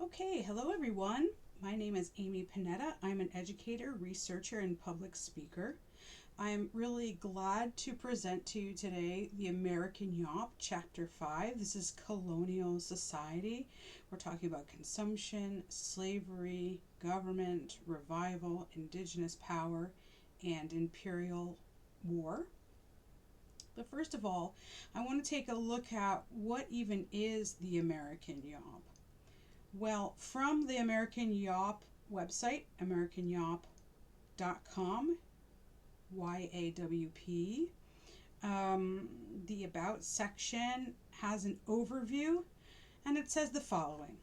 Okay, hello everyone. My name is Amy Panetta. I'm an educator, researcher, and public speaker. I'm really glad to present to you today the American YAWP, Chapter 5. This is Colonial Society. We're talking about consumption, slavery, government, revival, indigenous power, and imperial war. But first of all, I want to take a look at what even is the American YAWP. Well, from the American YAWP website, americanyawp.com, YAWP, the About section has an overview, and it says the following.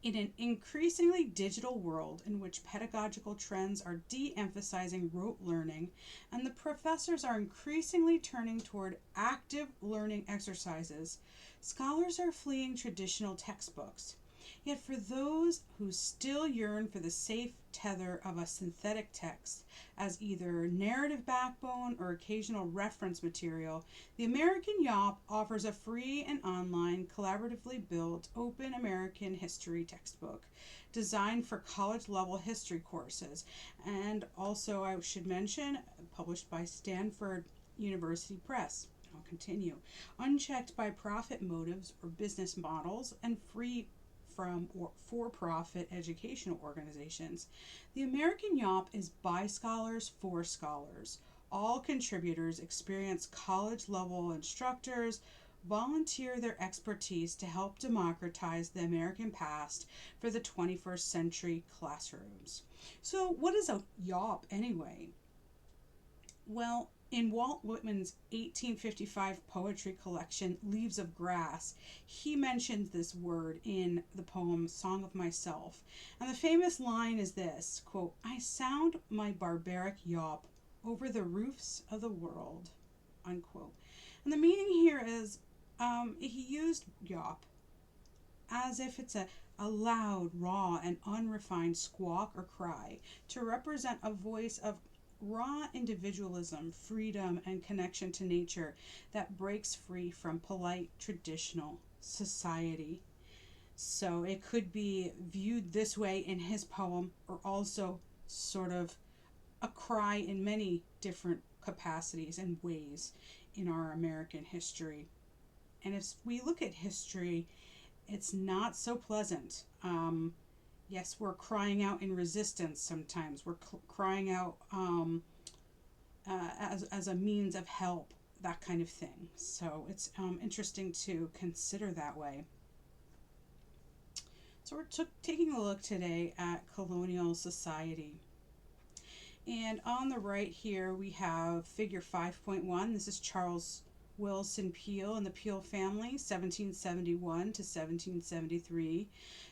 In an increasingly digital world in which pedagogical trends are de-emphasizing rote learning and the professors are increasingly turning toward active learning exercises, scholars are fleeing traditional textbooks. Yet for those who still yearn for the safe tether of a synthetic text as either narrative backbone or occasional reference material, the American YAWP offers a free and online, collaboratively built, open American history textbook designed for college-level history courses, and also, I should mention, published by Stanford University Press. I'll continue. Unchecked by profit motives or business models and free from or for-profit educational organizations. The American YAWP is by scholars for scholars. All contributors experience college-level instructors volunteer their expertise to help democratize the American past for the 21st century classrooms. So, what is a YAWP anyway? Well, in Walt Whitman's 1855 poetry collection, Leaves of Grass, he mentions this word in the poem Song of Myself. And the famous line is this, quote, I sound my barbaric yawp over the roofs of the world, unquote. And the meaning here is he used yawp as if it's a loud, raw, and unrefined squawk or cry to represent a voice of raw individualism, freedom, and connection to nature that breaks free from polite traditional society. So it could be viewed this way in his poem, or also sort of a cry in many different capacities and ways in our American history. And if we look at history, it's not so pleasant. Yes, we're crying out in resistance sometimes. We're crying out as a means of help, that kind of thing. So it's interesting to consider that way. So we're taking a look today at colonial society. And on the right here we have figure 5.1. This is Charles Willson Peale and the Peale family, 1771 to 1773.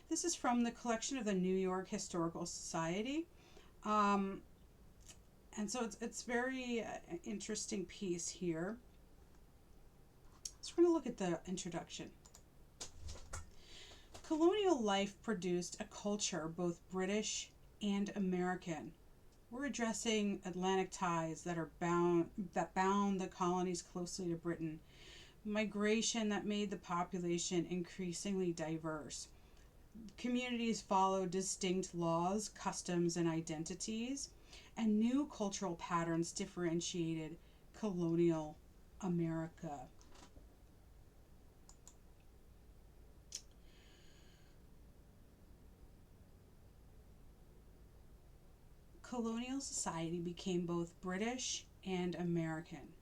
This is from the collection of the New York Historical Society. And so it's very interesting piece here. So we're going to look at the introduction. Colonial life produced a culture both British and American. We're addressing Atlantic ties that bound the colonies closely to Britain, migration that made the population increasingly diverse. Communities followed distinct laws, customs, and identities, and new cultural patterns differentiated colonial America. Colonial society became both British and American.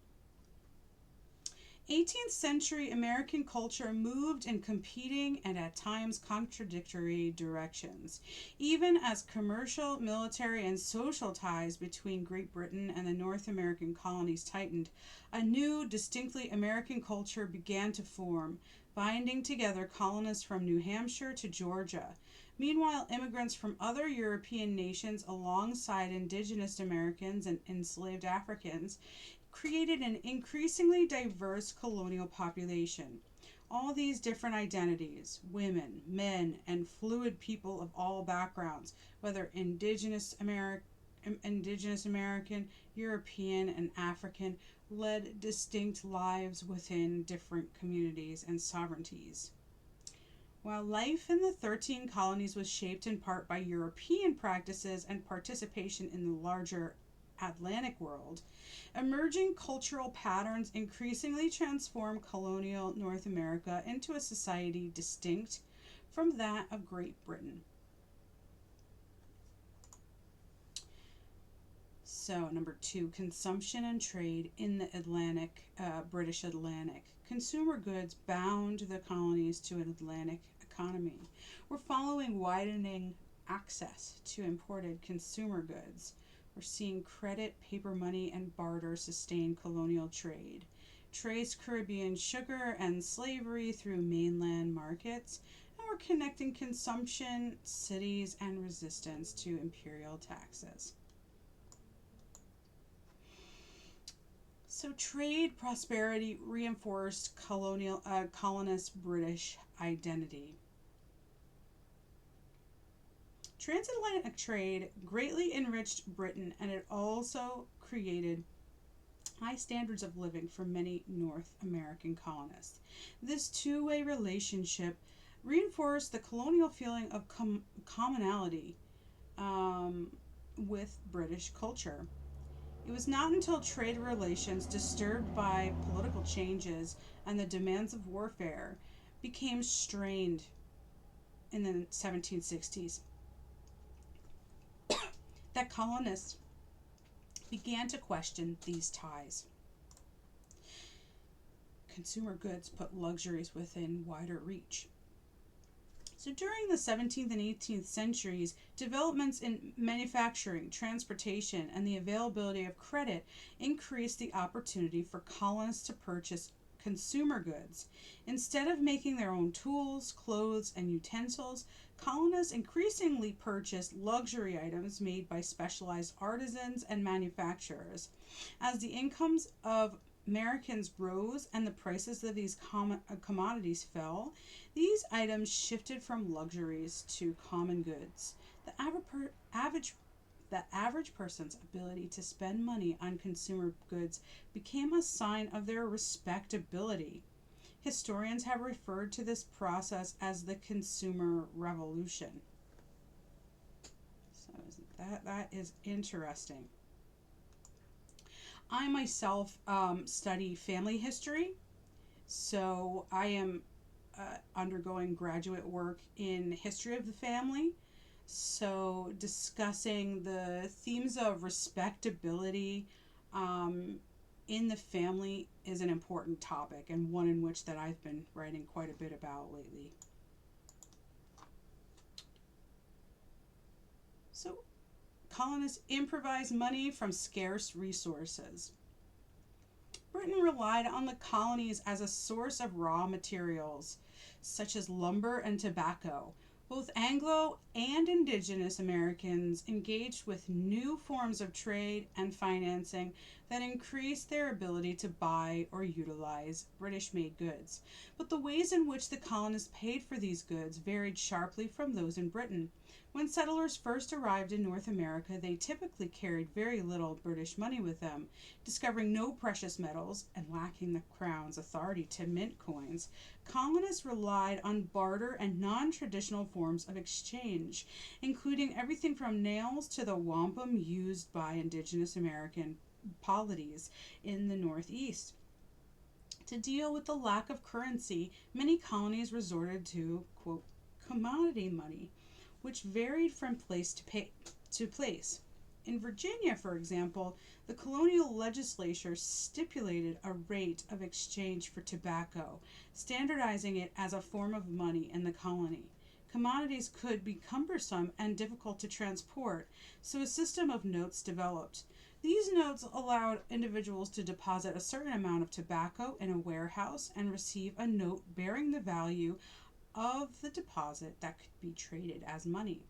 18th century American culture moved in competing and at times contradictory directions. Even as commercial, military, and social ties between Great Britain and the North American colonies tightened, a new, distinctly American culture began to form, binding together colonists from New Hampshire to Georgia. Meanwhile, immigrants from other European nations alongside indigenous Americans and enslaved Africans created an increasingly diverse colonial population. All these different identities, women, men, and fluid people of all backgrounds, whether indigenous American, European, and African, led distinct lives within different communities and sovereignties. While life in the 13 colonies was shaped in part by European practices and participation in the larger Atlantic world, emerging cultural patterns increasingly transformed colonial North America into a society distinct from that of Great Britain. So, number two, consumption and trade in the British Atlantic. Consumer goods bound the colonies to an Atlantic economy. We're following widening access to imported consumer goods. We're seeing credit, paper money, and barter sustain colonial trade. Trace Caribbean sugar and slavery through mainland markets. And we're connecting consumption, cities, and resistance to imperial taxes. So trade prosperity reinforced colonist British identity. Transatlantic trade greatly enriched Britain, and it also created high standards of living for many North American colonists. This two-way relationship reinforced the colonial feeling of commonality with British culture. It was not until trade relations, disturbed by political changes and the demands of warfare, became strained in the 1760s that colonists began to question these ties. Consumer goods put luxuries within wider reach. So during the 17th and 18th centuries, developments in manufacturing, transportation, and the availability of credit increased the opportunity for colonists to purchase consumer goods. Instead of making their own tools, clothes, and utensils, colonists increasingly purchased luxury items made by specialized artisans and manufacturers. As the incomes of Americans rose and the prices of these commodities fell, these items shifted from luxuries to common goods. The average person's ability to spend money on consumer goods became a sign of their respectability. Historians have referred to this process as the Consumer Revolution. So that is interesting. I myself study family history, so I am undergoing graduate work in history of the family. So discussing the themes of respectability in the family is an important topic, and one in which that I've been writing quite a bit about lately. So colonists improvised money from scarce resources. Britain relied on the colonies as a source of raw materials, such as lumber and tobacco. Both Anglo and Indigenous Americans engaged with new forms of trade and financing that increased their ability to buy or utilize British-made goods. But the ways in which the colonists paid for these goods varied sharply from those in Britain. When settlers first arrived in North America, they typically carried very little British money with them. Discovering no precious metals and lacking the Crown's authority to mint coins, colonists relied on barter and non-traditional forms of exchange, including everything from nails to the wampum used by Indigenous American polities in the Northeast. To deal with the lack of currency, many colonies resorted to, quote, commodity money, which varied from place to place. In Virginia, for example, the colonial legislature stipulated a rate of exchange for tobacco, standardizing it as a form of money in the colony. Commodities could be cumbersome and difficult to transport, so a system of notes developed. These notes allowed individuals to deposit a certain amount of tobacco in a warehouse and receive a note bearing the value of the deposit that could be traded as money.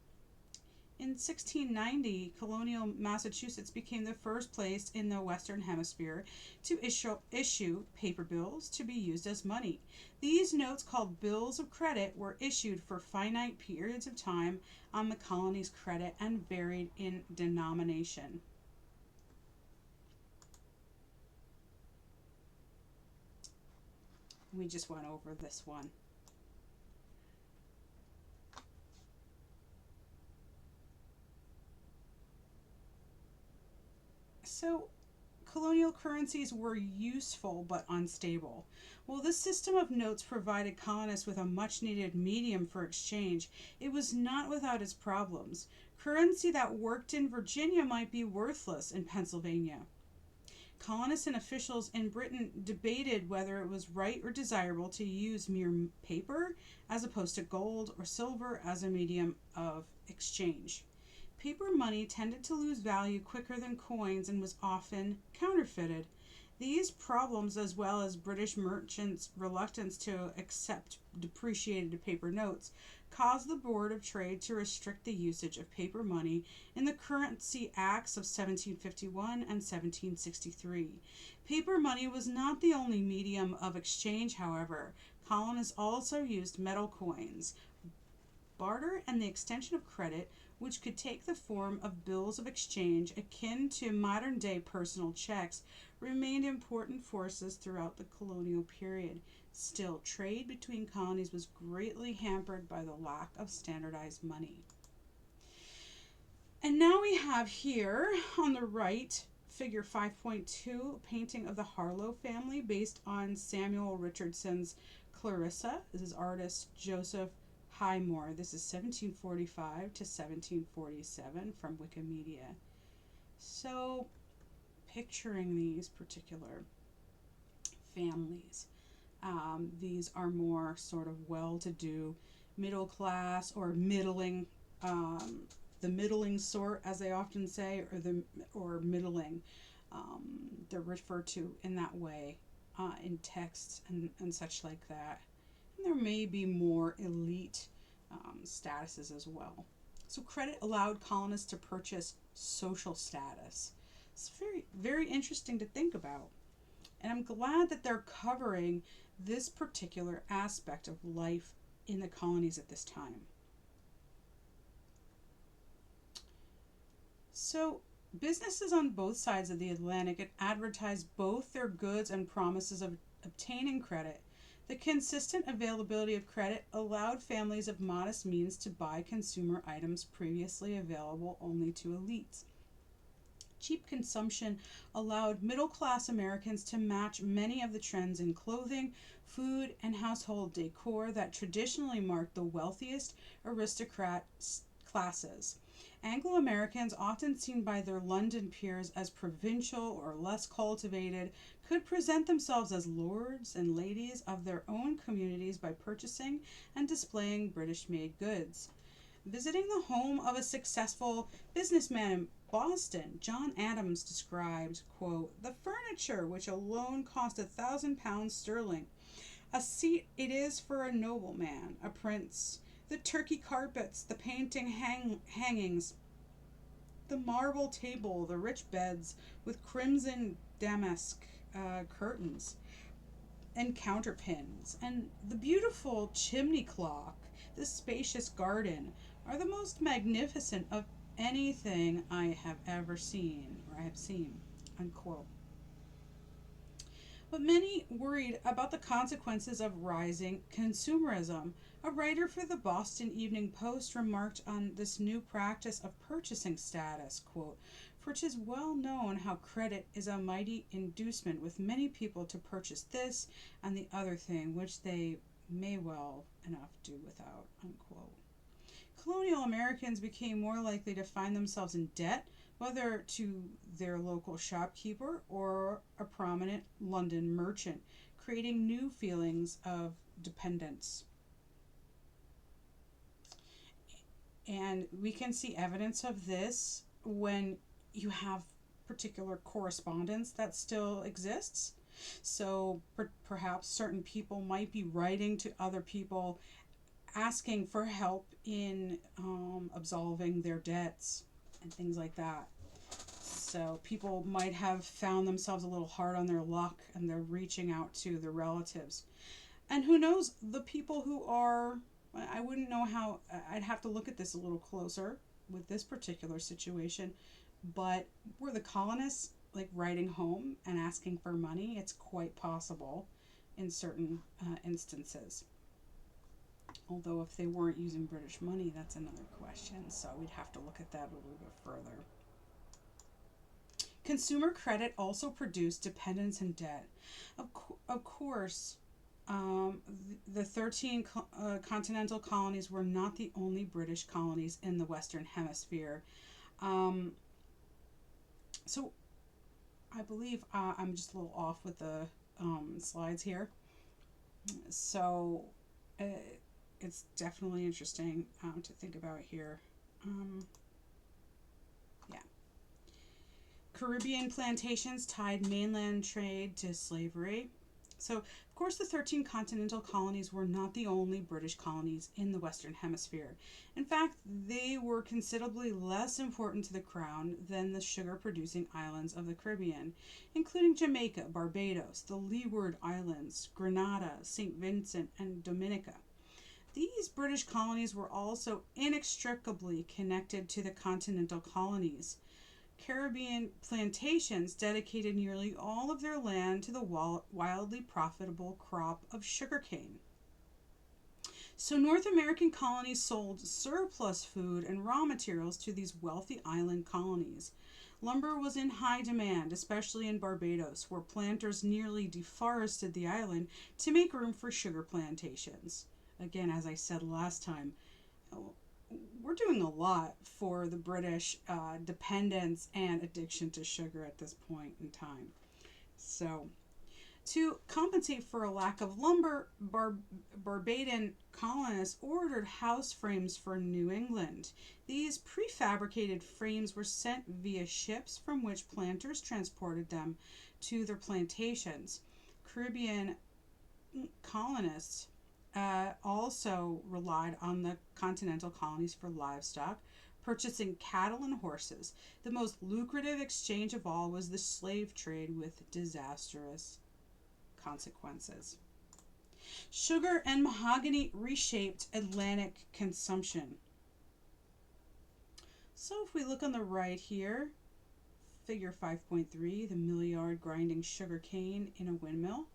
In 1690, colonial Massachusetts became the first place in the Western Hemisphere to issue paper bills to be used as money. These notes, called bills of credit, were issued for finite periods of time on the colony's credit and varied in denomination. We just went over this one. So, colonial currencies were useful but unstable. While this system of notes provided colonists with a much needed medium for exchange, it was not without its problems. Currency that worked in Virginia might be worthless in Pennsylvania. Colonists and officials in Britain debated whether it was right or desirable to use mere paper as opposed to gold or silver as a medium of exchange. Paper money tended to lose value quicker than coins and was often counterfeited. These problems, as well as British merchants' reluctance to accept depreciated paper notes, caused the Board of Trade to restrict the usage of paper money in the Currency Acts of 1751 and 1763. Paper money was not the only medium of exchange, however. Colonists also used metal coins, barter, and the extension of credit, which could take the form of bills of exchange akin to modern day personal checks, remained important forces throughout the colonial period. Still, trade between colonies was greatly hampered by the lack of standardized money. And now we have here on the right, figure 5.2, a painting of the Harlow family based on Samuel Richardson's Clarissa. This is artist Joseph Highmore. This is 1745 to 1747 from Wikimedia. So, picturing these particular families, these are more sort of well-to-do, middle class or middling, the middling sort, as they often say, or middling. They're referred to in that way in texts and such like that. And there may be more elite statuses as well. So credit allowed colonists to purchase social status. It's very, very interesting to think about. And I'm glad that they're covering this particular aspect of life in the colonies at this time. So, businesses on both sides of the Atlantic had advertised both their goods and promises of obtaining credit. The consistent availability of credit allowed families of modest means to buy consumer items previously available only to elites. Cheap consumption allowed middle-class Americans to match many of the trends in clothing, food, and household decor that traditionally marked the wealthiest aristocrat classes. Anglo-Americans, often seen by their London peers as provincial or less cultivated, could present themselves as lords and ladies of their own communities by purchasing and displaying British-made goods. Visiting the home of a successful businessman in Boston, John Adams described, quote, "The furniture, which alone cost £1,000 sterling. A seat it is for a nobleman, a prince. The Turkey carpets, the painting hangings, the marble table, the rich beds with crimson damask curtains and counterpins, and the beautiful chimney clock, the spacious garden, are the most magnificent of anything I have ever seen, or I have seen," unquote. But many worried about the consequences of rising consumerism. A writer for the Boston Evening Post remarked on this new practice of purchasing status, quote, "For it is well known how credit is a mighty inducement with many people to purchase this and the other thing, which they may well enough do without," unquote. Colonial Americans became more likely to find themselves in debt, whether to their local shopkeeper or a prominent London merchant, creating new feelings of dependence. And we can see evidence of this when you have particular correspondence that still exists. So perhaps certain people might be writing to other people asking for help in absolving their debts and things like that. So people might have found themselves a little hard on their luck and they're reaching out to their relatives. And who knows, the people who are, I wouldn't know how, I'd have to look at this a little closer with this particular situation, but were the colonists like writing home and asking for money? It's quite possible in certain instances. Although if they weren't using British money, that's another question. So we'd have to look at that a little bit further. Consumer credit also produced dependence and debt. Of course, the 13 continental colonies were not the only British colonies in the Western Hemisphere. Um, so I believe I'm just a little off with the slides here. So uh, it's definitely interesting to think about here. Um, yeah. Caribbean plantations tied mainland trade to slavery. So, of course, the 13 continental colonies were not the only British colonies in the Western Hemisphere. In fact, they were considerably less important to the Crown than the sugar producing islands of the Caribbean, including Jamaica, Barbados, the Leeward Islands, Grenada, St. Vincent, and Dominica. These British colonies were also inextricably connected to the continental colonies. Caribbean plantations dedicated nearly all of their land to the wildly profitable crop of sugarcane. So, North American colonies sold surplus food and raw materials to these wealthy island colonies. Lumber was in high demand, especially in Barbados, where planters nearly deforested the island to make room for sugar plantations. Again, as I said last time, we're doing a lot for the British dependence and addiction to sugar at this point in time. So, to compensate for a lack of lumber, Barbadian colonists ordered house frames for New England. These prefabricated frames were sent via ships from which planters transported them to their plantations. Caribbean colonists also relied on the continental colonies for livestock, purchasing cattle and horses. The most lucrative exchange of all was the slave trade, with disastrous consequences. Sugar and mahogany reshaped Atlantic consumption. So if we look on the right here, figure 5.3, the Milliard grinding sugar cane in a windmill.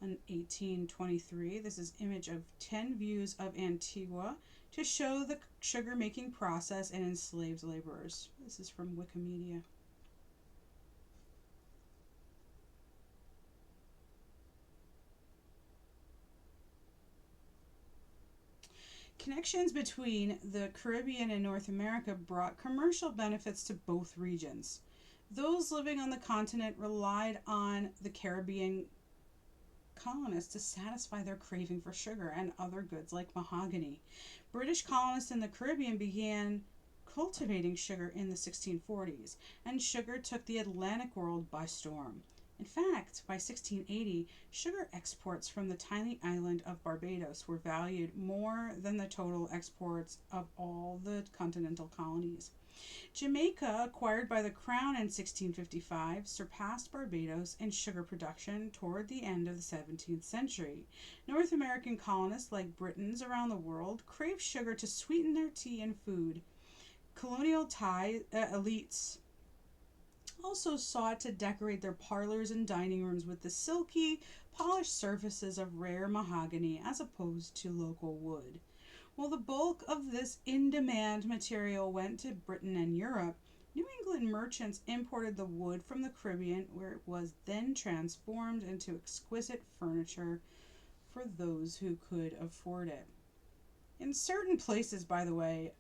In 1823, this is image of 10 views of Antigua to show the sugar making process and enslaved laborers. This is from Wikimedia. Connections between the Caribbean and North America brought commercial benefits to both regions. Those living on the continent relied on the Caribbean colonists to satisfy their craving for sugar and other goods like mahogany. British colonists in the Caribbean began cultivating sugar in the 1640s, and sugar took the Atlantic world by storm. In fact, by 1680, sugar exports from the tiny island of Barbados were valued more than the total exports of all the continental colonies. Jamaica, acquired by the Crown in 1655, surpassed Barbados in sugar production toward the end of the 17th century. North American colonists, like Britons around the world, craved sugar to sweeten their tea and food. Colonial elites also sought to decorate their parlors and dining rooms with the silky, polished surfaces of rare mahogany as opposed to local wood. While the bulk of this in-demand material went to Britain and Europe, New England merchants imported the wood from the Caribbean, where it was then transformed into exquisite furniture for those who could afford it. In certain places, by the way,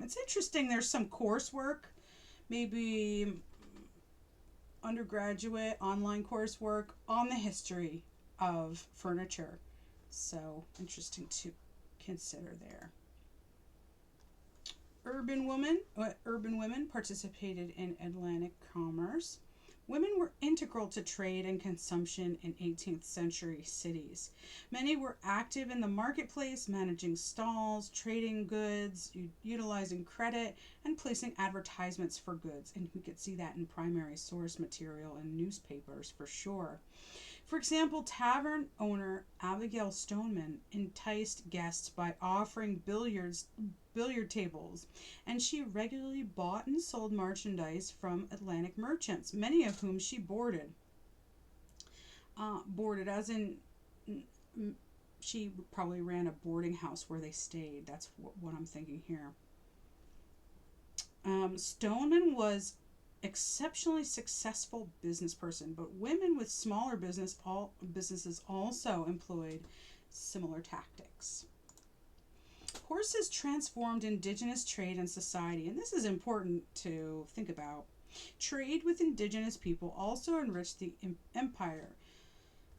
it's interesting, there's some coursework, maybe undergraduate online coursework on the history of furniture. So, interesting to consider there. Urban women participated in Atlantic commerce. Women were integral to trade and consumption in 18th century cities. Many were active in the marketplace, managing stalls, trading goods, utilizing credit, and placing advertisements for goods. And we could see that in primary source material and newspapers for sure. For example, tavern owner Abigail Stoneman enticed guests by offering billiard tables, and she regularly bought and sold merchandise from Atlantic merchants, many of whom she boarded. Boarded as in she probably ran a boarding house where they stayed. That's what I'm thinking here. Stoneman was exceptionally successful business person, but women with smaller businesses also employed similar tactics. Horses transformed indigenous trade and society, and this is important to think about. Trade with indigenous people also enriched the empire.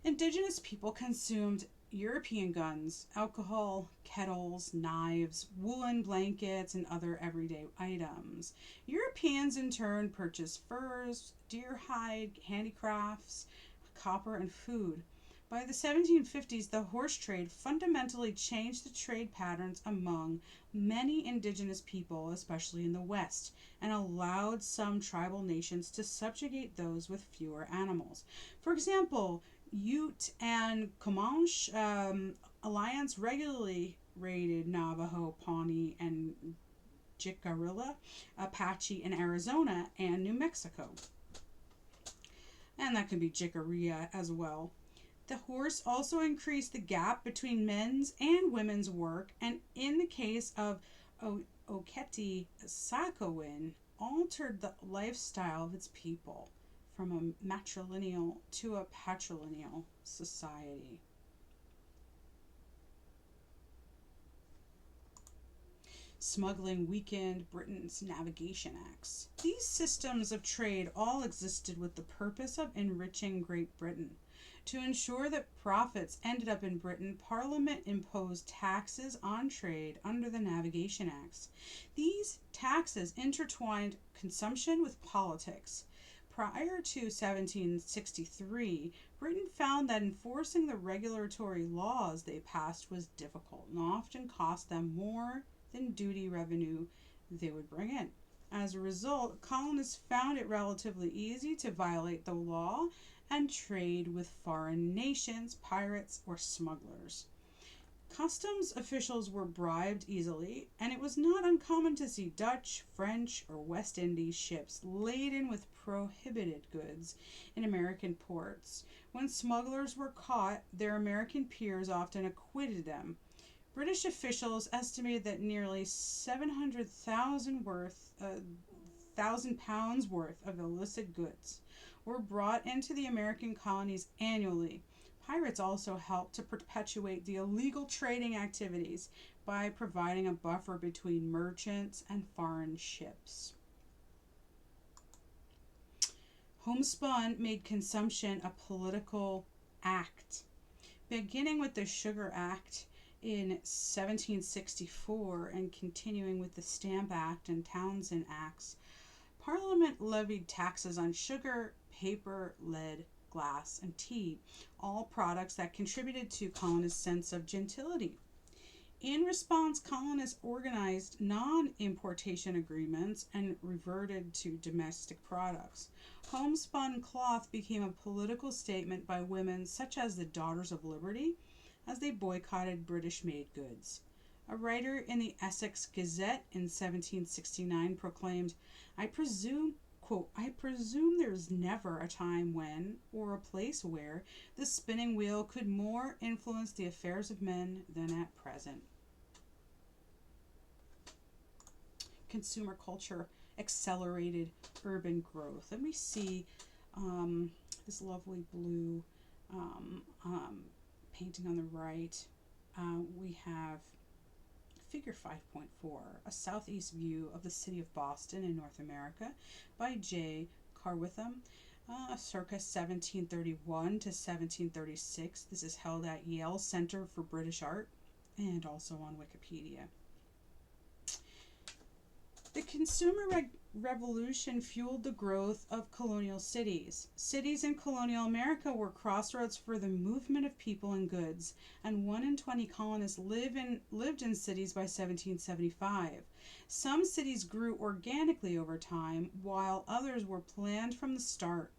Indigenous people consumed European guns, alcohol, kettles, knives, woolen blankets, and other everyday items. Europeans, in turn, purchased furs, deer hide, handicrafts, copper, and food. By the 1750s, the horse trade fundamentally changed the trade patterns among many indigenous people, especially in the West, and allowed some tribal nations to subjugate those with fewer animals. For example, Ute and Comanche alliance regularly raided Navajo, Pawnee, and Jicarilla, Apache in Arizona and New Mexico. And that can be Jicarilla as well. The horse also increased the gap between men's and women's work, and in the case of Oketi Sakowin, altered the lifestyle of its people from a matrilineal to a patrilineal society. Smuggling weakened Britain's navigation acts. These systems of trade all existed with the purpose of enriching Great Britain. To ensure that profits ended up in Britain, Parliament imposed taxes on trade under the Navigation Acts. These taxes intertwined consumption with politics. Prior to 1763, Britain found that enforcing the regulatory laws they passed was difficult and often cost them more than duty revenue they would bring in. As a result, colonists found it relatively easy to violate the law and trade with foreign nations, pirates, or smugglers. Customs officials were bribed easily, and it was not uncommon to see Dutch, French, or West Indies ships laden with prohibited goods in American ports. When smugglers were caught, their American peers often acquitted them. British officials estimated that nearly 700,000 pounds worth of illicit goods were brought into the American colonies annually. Pirates also helped to perpetuate the illegal trading activities by providing a buffer between merchants and foreign ships. Homespun made consumption a political act. Beginning with the Sugar Act in 1764 and continuing with the Stamp Act and Townshend Acts, Parliament levied taxes on sugar, paper, lead, glass, and tea, all products that contributed to colonists' sense of gentility. In response, colonists organized non-importation agreements and reverted to domestic products. Homespun cloth became a political statement by women such as the Daughters of Liberty as they boycotted British-made goods. A writer in the Essex Gazette in 1769 proclaimed, I presume there is never a time when, or a place where, the spinning wheel could more influence the affairs of men than at present. Consumer culture accelerated urban growth. And we see this lovely blue painting on the right. We have Figure 5.4, a southeast view of the city of Boston in North America by J. Carwitham, circa 1731 to 1736. This is held at Yale Center for British Art and also on Wikipedia. The consumer revolution fueled the growth of colonial cities. Cities in colonial America were crossroads for the movement of people and goods, and 1 in 20 colonists lived in cities by 1775. Some cities grew organically over time, while others were planned from the start.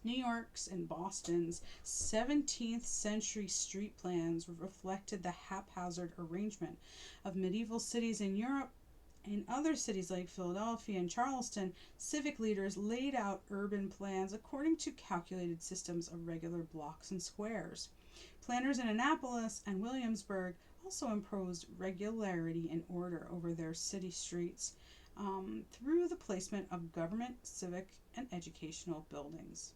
New York's and Boston's 17th century street plans reflected the haphazard arrangement of medieval cities in Europe. In other cities like Philadelphia and Charleston, civic leaders laid out urban plans according to calculated systems of regular blocks and squares. Planners in Annapolis and Williamsburg also imposed regularity and order over their city streets. through the placement of government, civic, and educational buildings.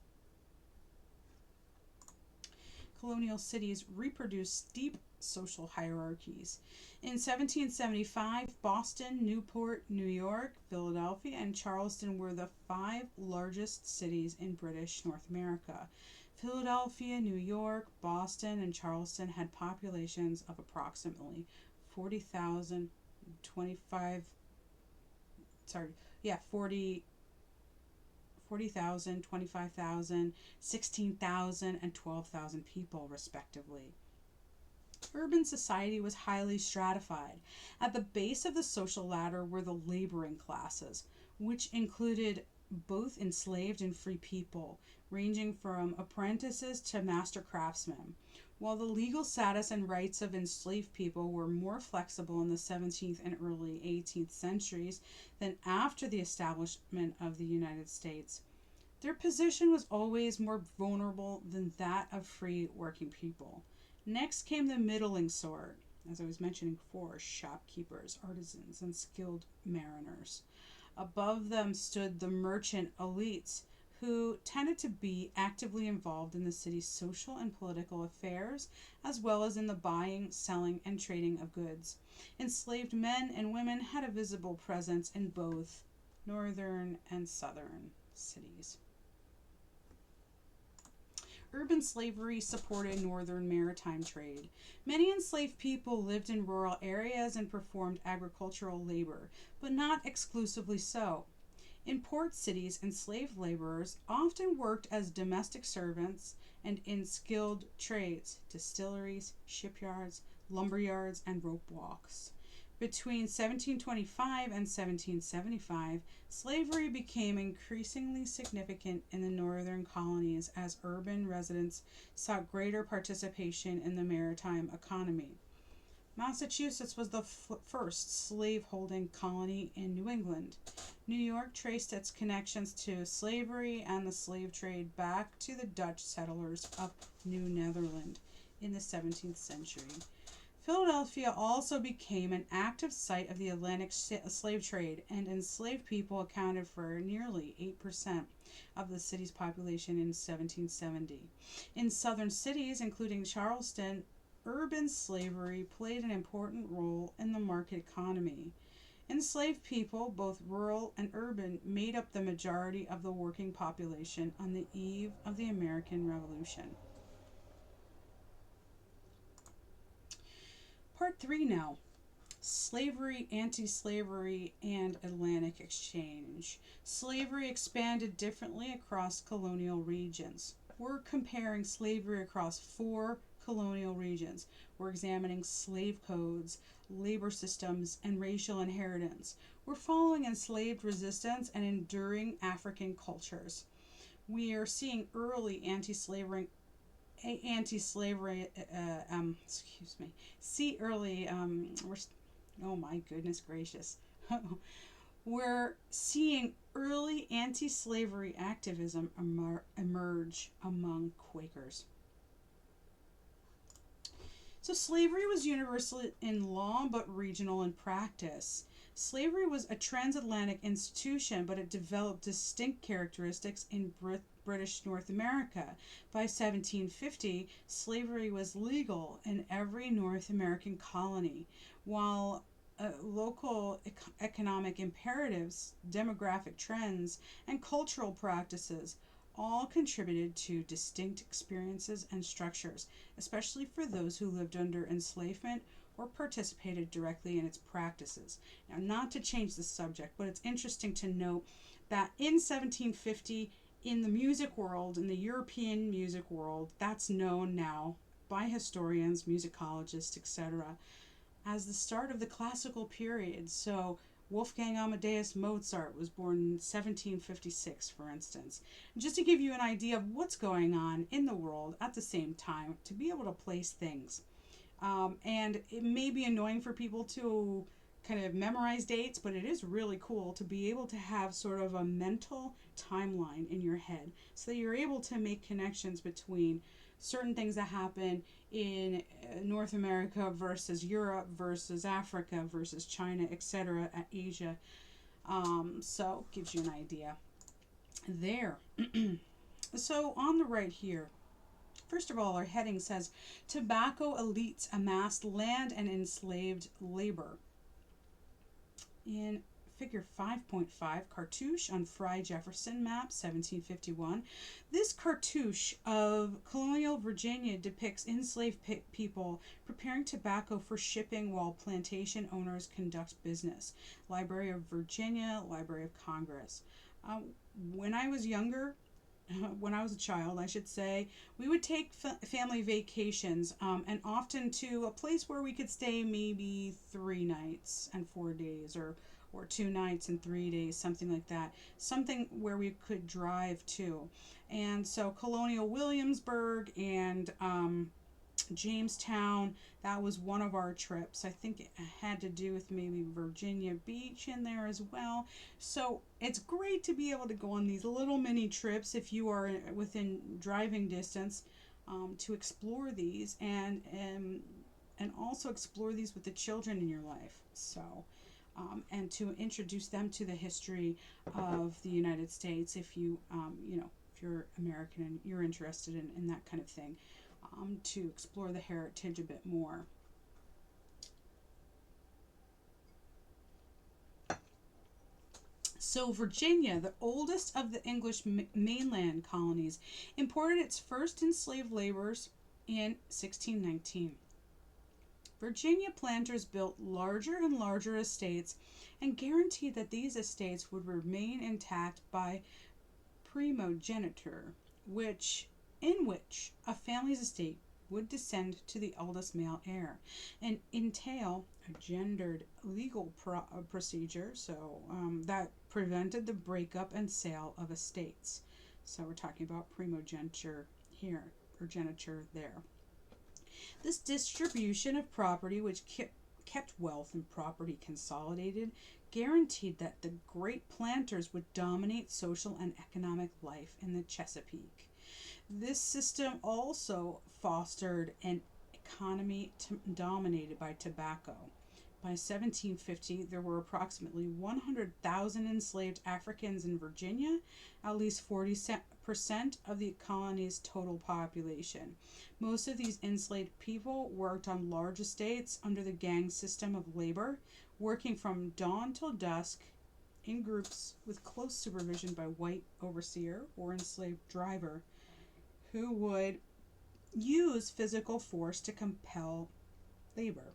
Colonial cities reproduced steep social hierarchies. In 1775, Boston, Newport, New York, Philadelphia, and Charleston were the five largest cities in British North America. Philadelphia, New York, Boston, and Charleston had populations of approximately 40,000, 25, sorry, yeah, 40,000, 25,000, 16,000, and 12,000 people, respectively. Urban society was highly stratified. At the base of the social ladder were the laboring classes, which included both enslaved and free people, ranging from apprentices to master craftsmen. While the legal status and rights of enslaved people were more flexible in the 17th and early 18th centuries than after the establishment of the United States, their position was always more vulnerable than that of free working people. Next came the middling sort, as I was mentioning before, shopkeepers, artisans, and skilled mariners. Above them stood the merchant elites, who tended to be actively involved in the city's social and political affairs, as well as in the buying, selling, and trading of goods. Enslaved men and women had a visible presence in both northern and southern cities. Urban slavery supported northern maritime trade. Many enslaved people lived in rural areas and performed agricultural labor, but not exclusively so. In port cities, enslaved laborers often worked as domestic servants and in skilled trades, distilleries, shipyards, lumberyards, and rope walks. Between 1725 and 1775, slavery became increasingly significant in the northern colonies as urban residents sought greater participation in the maritime economy. Massachusetts was the first slave-holding colony in New England. New York traced its connections to slavery and the slave trade back to the Dutch settlers of New Netherland in the 17th century. Philadelphia also became an active site of the Atlantic slave trade, and enslaved people accounted for nearly 8% of the city's population in 1770. In southern cities, including Charleston, urban slavery played an important role in the market economy. Enslaved people, both rural and urban, made up the majority of the working population on the eve of the American Revolution. Part 3 now. Slavery, anti-slavery, and Atlantic exchange. Slavery expanded differently across colonial regions. We're comparing slavery across 4 colonial regions. We're examining slave codes, labor systems, and racial inheritance. We're following enslaved resistance and enduring African cultures. We are seeing early anti-slavery excuse me, see early, oh my goodness gracious, we're seeing early anti-slavery activism emerge among Quakers. So slavery was universal in law but regional in practice. Slavery was a transatlantic institution, but it developed distinct characteristics in British North America. By 1750, slavery was legal in every North American colony, while local economic imperatives, demographic trends, and cultural practices all contributed to distinct experiences and structures, especially for those who lived under enslavement or participated directly in its practices. Now, not to change the subject, but it's interesting to note that in 1750, in the music world, in the European music world, that's known now by historians, musicologists, etc., as the start of the classical period. So Wolfgang Amadeus Mozart was born in 1756, for instance. Just to give you an idea of what's going on in the world at the same time, to be able to place things. And it may be annoying for people to kind of memorize dates, but it is really cool to be able to have sort of a mental timeline in your head so that you're able to make connections between certain things that happen in North America versus Europe versus Africa versus China, etc., Asia. So gives you an idea there. So on the right here, first of all, our heading says tobacco elites amassed land and enslaved labor. In figure 5.5, cartouche on Fry Jefferson map 1751. This cartouche of colonial Virginia depicts enslaved people preparing tobacco for shipping while plantation owners conduct business. Library of Virginia, Library of Congress. Um, when I was younger, when I was a child, I should say, we would take family vacations, and often to a place where we could stay maybe 3 nights and 4 days, or 2 nights and 3 days, something like that. Something where we could drive to. And so Colonial Williamsburg and Jamestown, that was one of our trips. I think it had to do with maybe Virginia Beach in there as well. So it's great to be able to go on these little mini trips if you are within driving distance, to explore these, and also explore these with the children in your life. So and to introduce them to the history of the United States, if you if you're American and you're interested in that kind of thing, to explore the heritage a bit more. So Virginia, the oldest of the English mainland colonies, imported its first enslaved laborers in 1619. Virginia planters built larger and larger estates and guaranteed that these estates would remain intact by primogeniture, in which a family's estate would descend to the eldest male heir and entail a gendered legal procedure, so that prevented the breakup and sale of estates. So we're talking about primogeniture here, or geniture there. This distribution of property, which kept wealth and property consolidated, guaranteed that the great planters would dominate social and economic life in the Chesapeake. This system also fostered an economy dominated by tobacco. By 1750, there were approximately 100,000 enslaved Africans in Virginia, at least 40% of the colony's total population. Most of these enslaved people worked on large estates under the gang system of labor, working from dawn till dusk in groups with close supervision by white overseer or enslaved driver, who would use physical force to compel labor.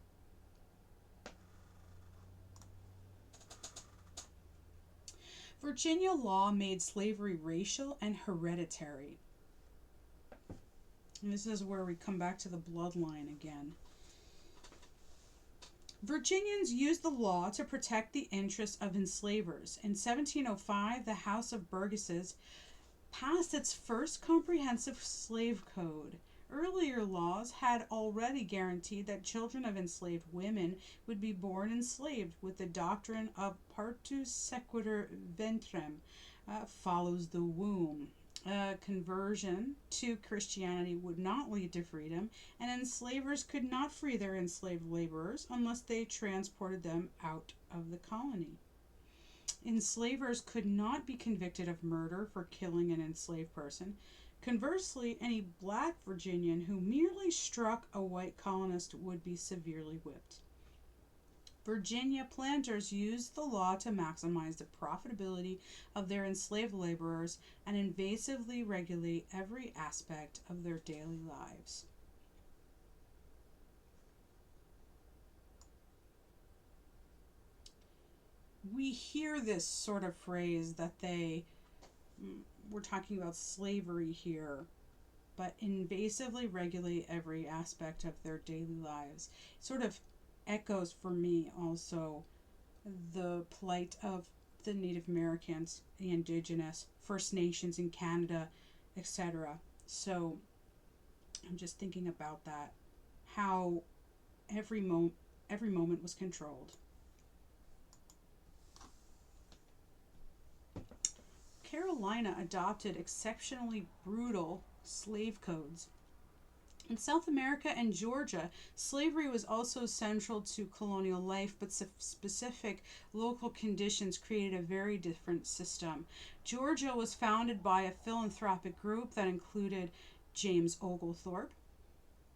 Virginia law made slavery racial and hereditary. And this is where we come back to the bloodline again. Virginians used the law to protect the interests of enslavers. In 1705, the House of Burgesses passed its first comprehensive slave code. Earlier laws had already guaranteed that children of enslaved women would be born enslaved, with the doctrine of partus sequitur ventrem, follows the womb. Conversion to Christianity would not lead to freedom, and enslavers could not free their enslaved laborers unless they transported them out of the colony. Enslavers could not be convicted of murder for killing an enslaved person. Conversely, any black Virginian who merely struck a white colonist would be severely whipped. Virginia planters used the law to maximize the profitability of their enslaved laborers and invasively regulate every aspect of their daily lives. We hear this sort of phrase that we're talking about slavery here, but invasively regulate every aspect of their daily lives. It sort of echoes for me also the plight of the Native Americans, the Indigenous, First Nations in Canada, etc. So I'm just thinking about that, how every moment was controlled. Carolina adopted exceptionally brutal slave codes. In South America and Georgia, slavery was also central to colonial life, but specific local conditions created a very different system. Georgia was founded by a philanthropic group that included James Oglethorpe.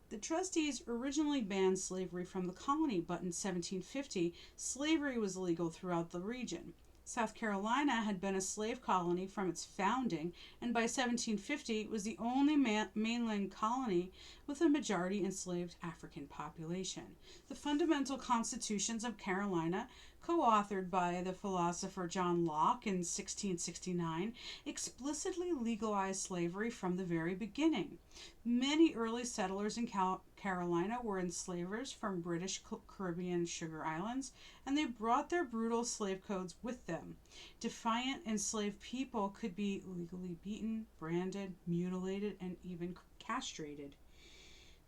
The trustees originally banned slavery from the colony, but in 1750, slavery was legal throughout the region. South Carolina had been a slave colony from its founding, and by 1750 was the only mainland colony with a majority enslaved African population. The fundamental constitutions of Carolina, co-authored by the philosopher John Locke in 1669, explicitly legalized slavery from the very beginning. Many early settlers in Carolina were enslavers from British Caribbean sugar islands, and they brought their brutal slave codes with them. Defiant enslaved people could be legally beaten, branded, mutilated, and even castrated.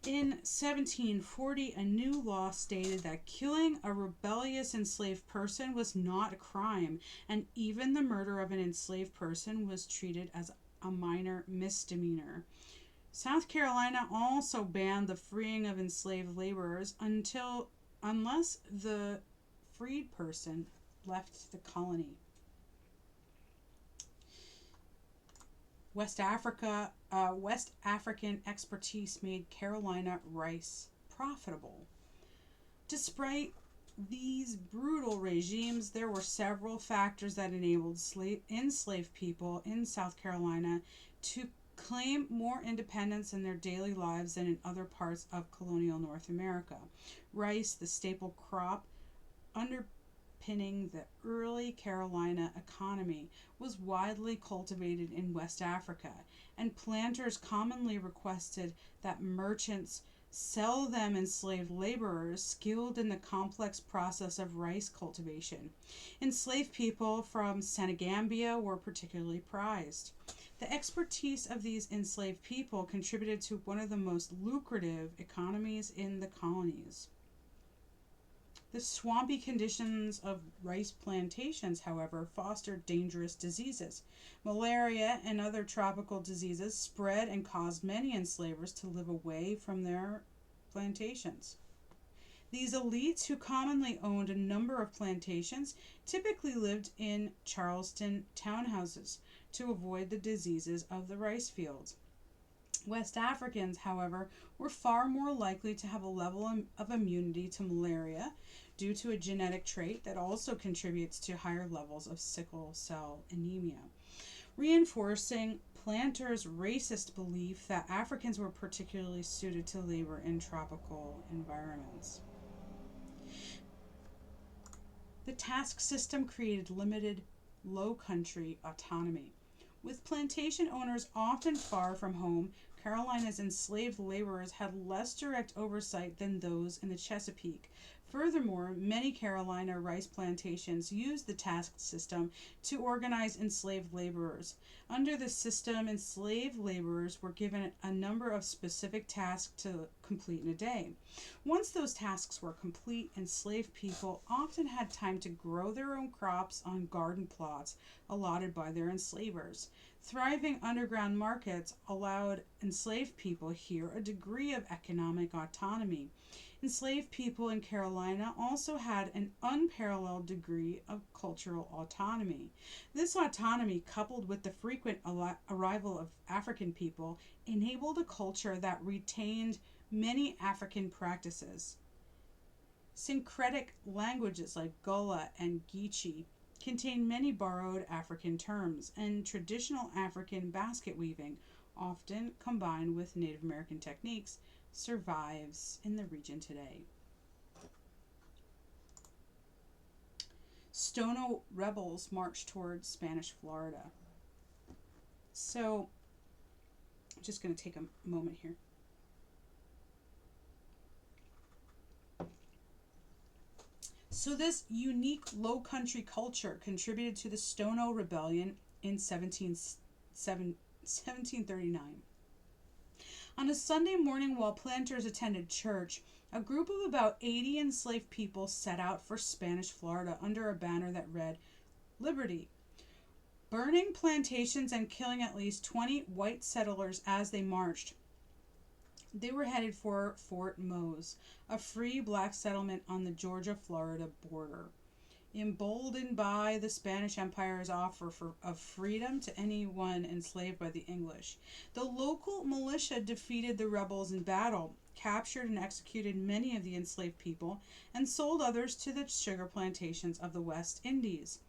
In 1740, a new law stated that killing a rebellious enslaved person was not a crime, and even the murder of an enslaved person was treated as a minor misdemeanor. South Carolina also banned the freeing of enslaved laborers unless the freed person left the colony. West African expertise made Carolina rice profitable. Despite these brutal regimes, there were several factors that enabled enslaved people in South Carolina to claim more independence in their daily lives than in other parts of colonial North America. Rice, the staple crop underpinning the early Carolina economy, was widely cultivated in West Africa, and planters commonly requested that merchants sell them enslaved laborers skilled in the complex process of rice cultivation. Enslaved people from Senegambia were particularly prized. The expertise of these enslaved people contributed to one of the most lucrative economies in the colonies. The swampy conditions of rice plantations, however, fostered dangerous diseases. Malaria and other tropical diseases spread and caused many enslavers to live away from their plantations. These elites, who commonly owned a number of plantations, typically lived in Charleston townhouses to avoid the diseases of the rice fields. West Africans, however, were far more likely to have a level of immunity to malaria due to a genetic trait that also contributes to higher levels of sickle cell anemia, reinforcing planters' racist belief that Africans were particularly suited to labor in tropical environments. The task system created limited low country autonomy. With plantation owners often far from home, Carolina's enslaved laborers had less direct oversight than those in the Chesapeake. Furthermore, many Carolina rice plantations used the task system to organize enslaved laborers. Under the system, enslaved laborers were given a number of specific tasks to complete in a day. Once those tasks were complete, enslaved people often had time to grow their own crops on garden plots allotted by their enslavers. Thriving underground markets allowed enslaved people here a degree of economic autonomy. Enslaved people in Carolina also had an unparalleled degree of cultural autonomy. This autonomy, coupled with the frequent arrival of African people, enabled a culture that retained many African practices. Syncretic languages like Gullah and Geechee contain many borrowed African terms, and traditional African basket weaving, often combined with Native American techniques, survives in the region today. Stono rebels marched towards Spanish Florida. So, I'm just going to take a moment here. So this unique low country culture contributed to the Stono Rebellion in 1739. On a Sunday morning while planters attended church, a group of about 80 enslaved people set out for Spanish Florida under a banner that read, "Liberty," burning plantations and killing at least 20 white settlers as they marched. They were headed for Fort Mose, a free black settlement on the Georgia-Florida border. Emboldened by the Spanish Empire's offer of freedom to anyone enslaved by the English, the local militia defeated the rebels in battle, captured and executed many of the enslaved people, and sold others to the sugar plantations of the West Indies.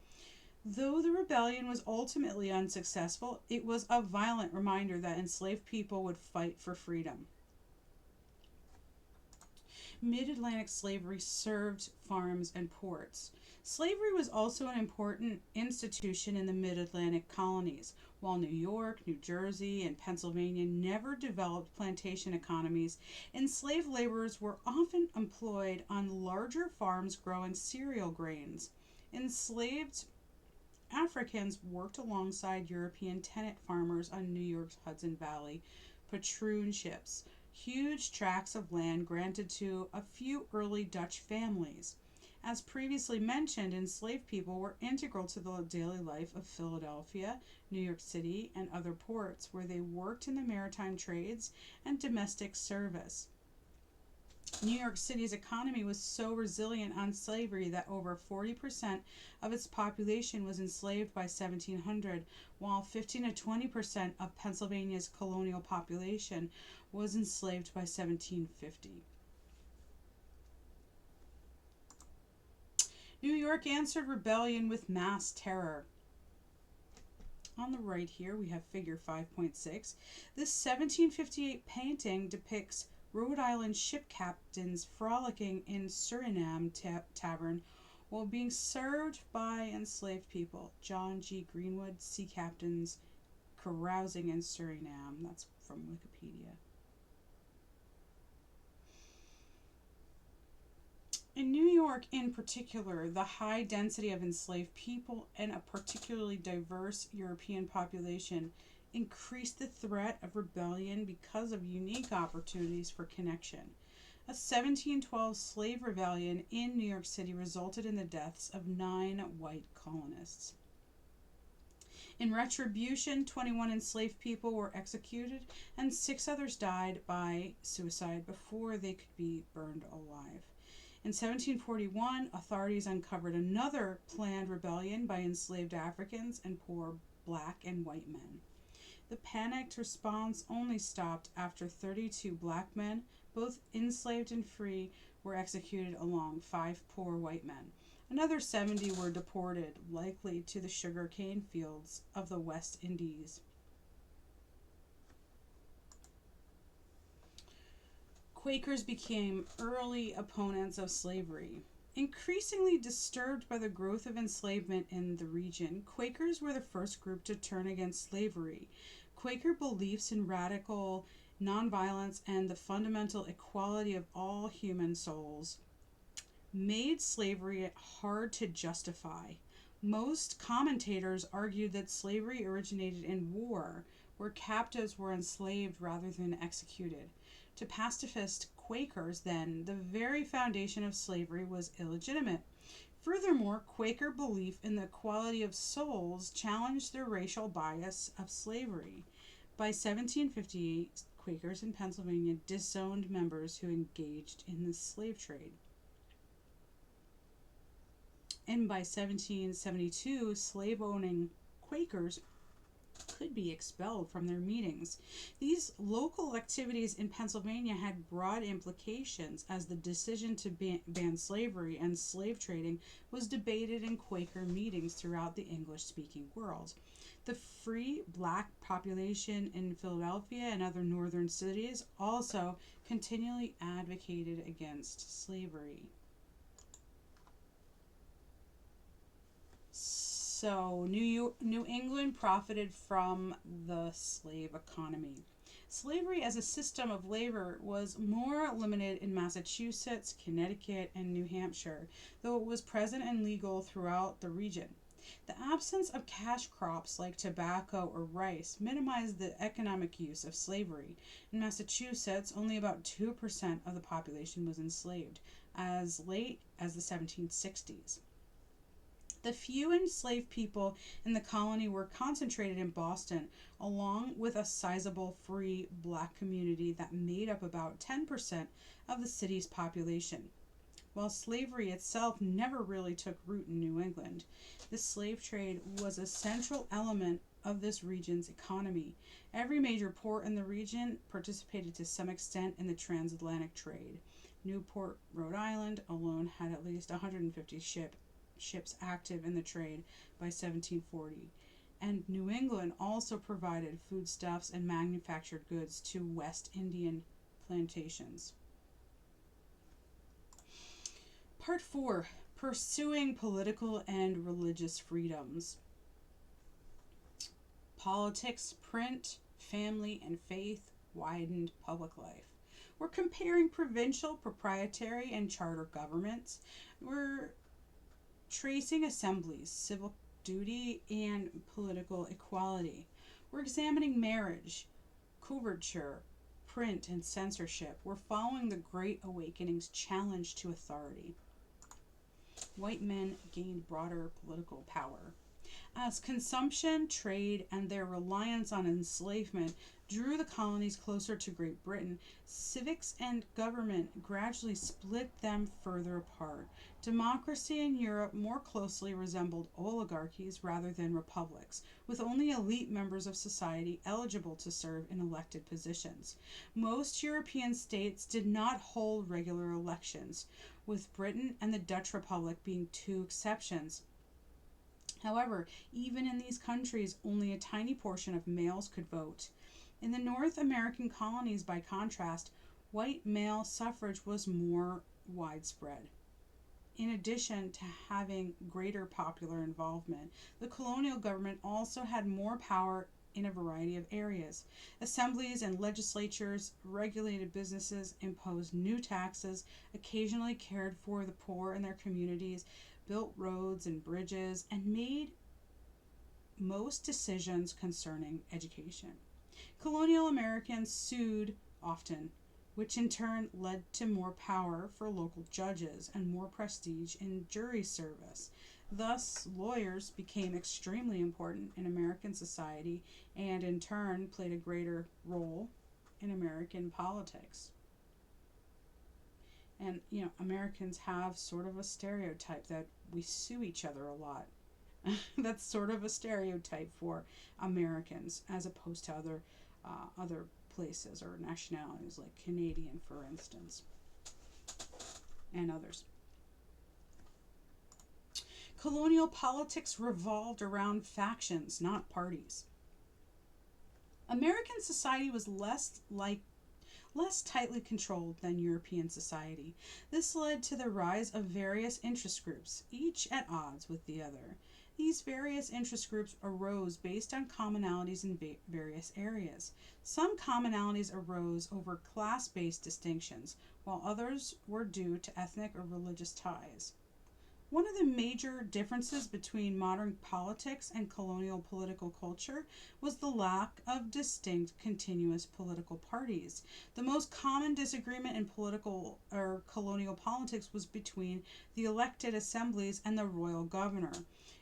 Though the rebellion was ultimately unsuccessful, it was a violent reminder that enslaved people would fight for freedom. Mid-Atlantic slavery served farms and ports. Slavery was also an important institution in the Mid-Atlantic colonies. While New York, New Jersey, and Pennsylvania never developed plantation economies, enslaved laborers were often employed on larger farms growing cereal grains. Enslaved Africans worked alongside European tenant farmers on New York's Hudson Valley patroon ships, huge tracts of land granted to a few early Dutch families. As previously mentioned, enslaved people were integral to the daily life of Philadelphia, New York City, and other ports, where they worked in the maritime trades and domestic service. New York City's economy was so resilient on slavery that over 40% of its population was enslaved by 1700, while 15 to 20% of Pennsylvania's colonial population was enslaved by 1750. New York answered rebellion with mass terror. On the right here, we have figure 5.6. This 1758 painting depicts Rhode Island ship captains frolicking in Suriname tavern while being served by enslaved people. John G. Greenwood, sea captains carousing in Suriname. That's from Wikipedia. In New York, in particular, the high density of enslaved people and a particularly diverse European population increased the threat of rebellion because of unique opportunities for connection. A 1712 slave rebellion in New York City resulted in the deaths of 9 white colonists. In retribution, 21 enslaved people were executed and 6 others died by suicide before they could be burned alive. In 1741, authorities uncovered another planned rebellion by enslaved Africans and poor black and white men. The panicked response only stopped after 32 black men, both enslaved and free, were executed along 5 poor white men. Another 70 were deported, likely to the sugar cane fields of the West Indies. Quakers became early opponents of slavery. Increasingly disturbed by the growth of enslavement in the region, Quakers were the first group to turn against slavery. Quaker beliefs in radical nonviolence and the fundamental equality of all human souls made slavery hard to justify. Most commentators argued that slavery originated in war, where captives were enslaved rather than executed. To pacifist Quakers, then, the very foundation of slavery was illegitimate. Furthermore, Quaker belief in the equality of souls challenged the racial bias of slavery. By 1758, Quakers in Pennsylvania disowned members who engaged in the slave trade. And by 1772, slave-owning Quakers could be expelled from their meetings. These local activities in Pennsylvania had broad implications, as the decision to ban slavery and slave trading was debated in Quaker meetings throughout the English-speaking world. The free black population in Philadelphia and other northern cities also continually advocated against slavery. So, New England profited from the slave economy. Slavery as a system of labor was more limited in Massachusetts, Connecticut, and New Hampshire, though it was present and legal throughout the region. The absence of cash crops like tobacco or rice minimized the economic use of slavery. In Massachusetts, only about 2% of the population was enslaved, as late as the 1760s. The few enslaved people in the colony were concentrated in Boston, along with a sizable free black community that made up about 10% of the city's population. While slavery itself never really took root in New England, the slave trade was a central element of this region's economy. Every major port in the region participated to some extent in the transatlantic trade. Newport, Rhode Island alone had at least 150 ships active in the trade by 1740. And New England also provided foodstuffs and manufactured goods to West Indian plantations. Part 4. Pursuing political and religious freedoms. Politics, print, family, and faith widened public life. We're comparing provincial, proprietary, and charter governments. We're tracing assemblies, civil duty, and political equality. We're examining marriage, coverture, print, and censorship. We're following the Great Awakening's challenge to authority. White men gained broader political power. As consumption, trade, and their reliance on enslavement drew the colonies closer to Great Britain, civics and government gradually split them further apart. Democracy in Europe more closely resembled oligarchies rather than republics, with only elite members of society eligible to serve in elected positions. Most European states did not hold regular elections, with Britain and the Dutch Republic being two exceptions. However, even in these countries, only a tiny portion of males could vote. In the North American colonies, by contrast, white male suffrage was more widespread. In addition to having greater popular involvement, the colonial government also had more power in a variety of areas. Assemblies and legislatures regulated businesses, imposed new taxes, occasionally cared for the poor in their communities, built roads and bridges, and made most decisions concerning education. Colonial Americans sued often, which in turn led to more power for local judges and more prestige in jury service. Thus, lawyers became extremely important in American society and in turn played a greater role in American politics. And, Americans have sort of a stereotype that we sue each other a lot. That's sort of a stereotype for Americans as opposed to other places or nationalities like Canadian, for instance, and others. Colonial politics revolved around factions, not parties. American society was less tightly controlled than European society. This led to the rise of various interest groups, each at odds with the other. These various interest groups arose based on commonalities in various areas. Some commonalities arose over class-based distinctions, while others were due to ethnic or religious ties. One of the major differences between modern politics and colonial political culture was the lack of distinct continuous political parties. The most common disagreement in political or colonial politics was between the elected assemblies and the royal governor.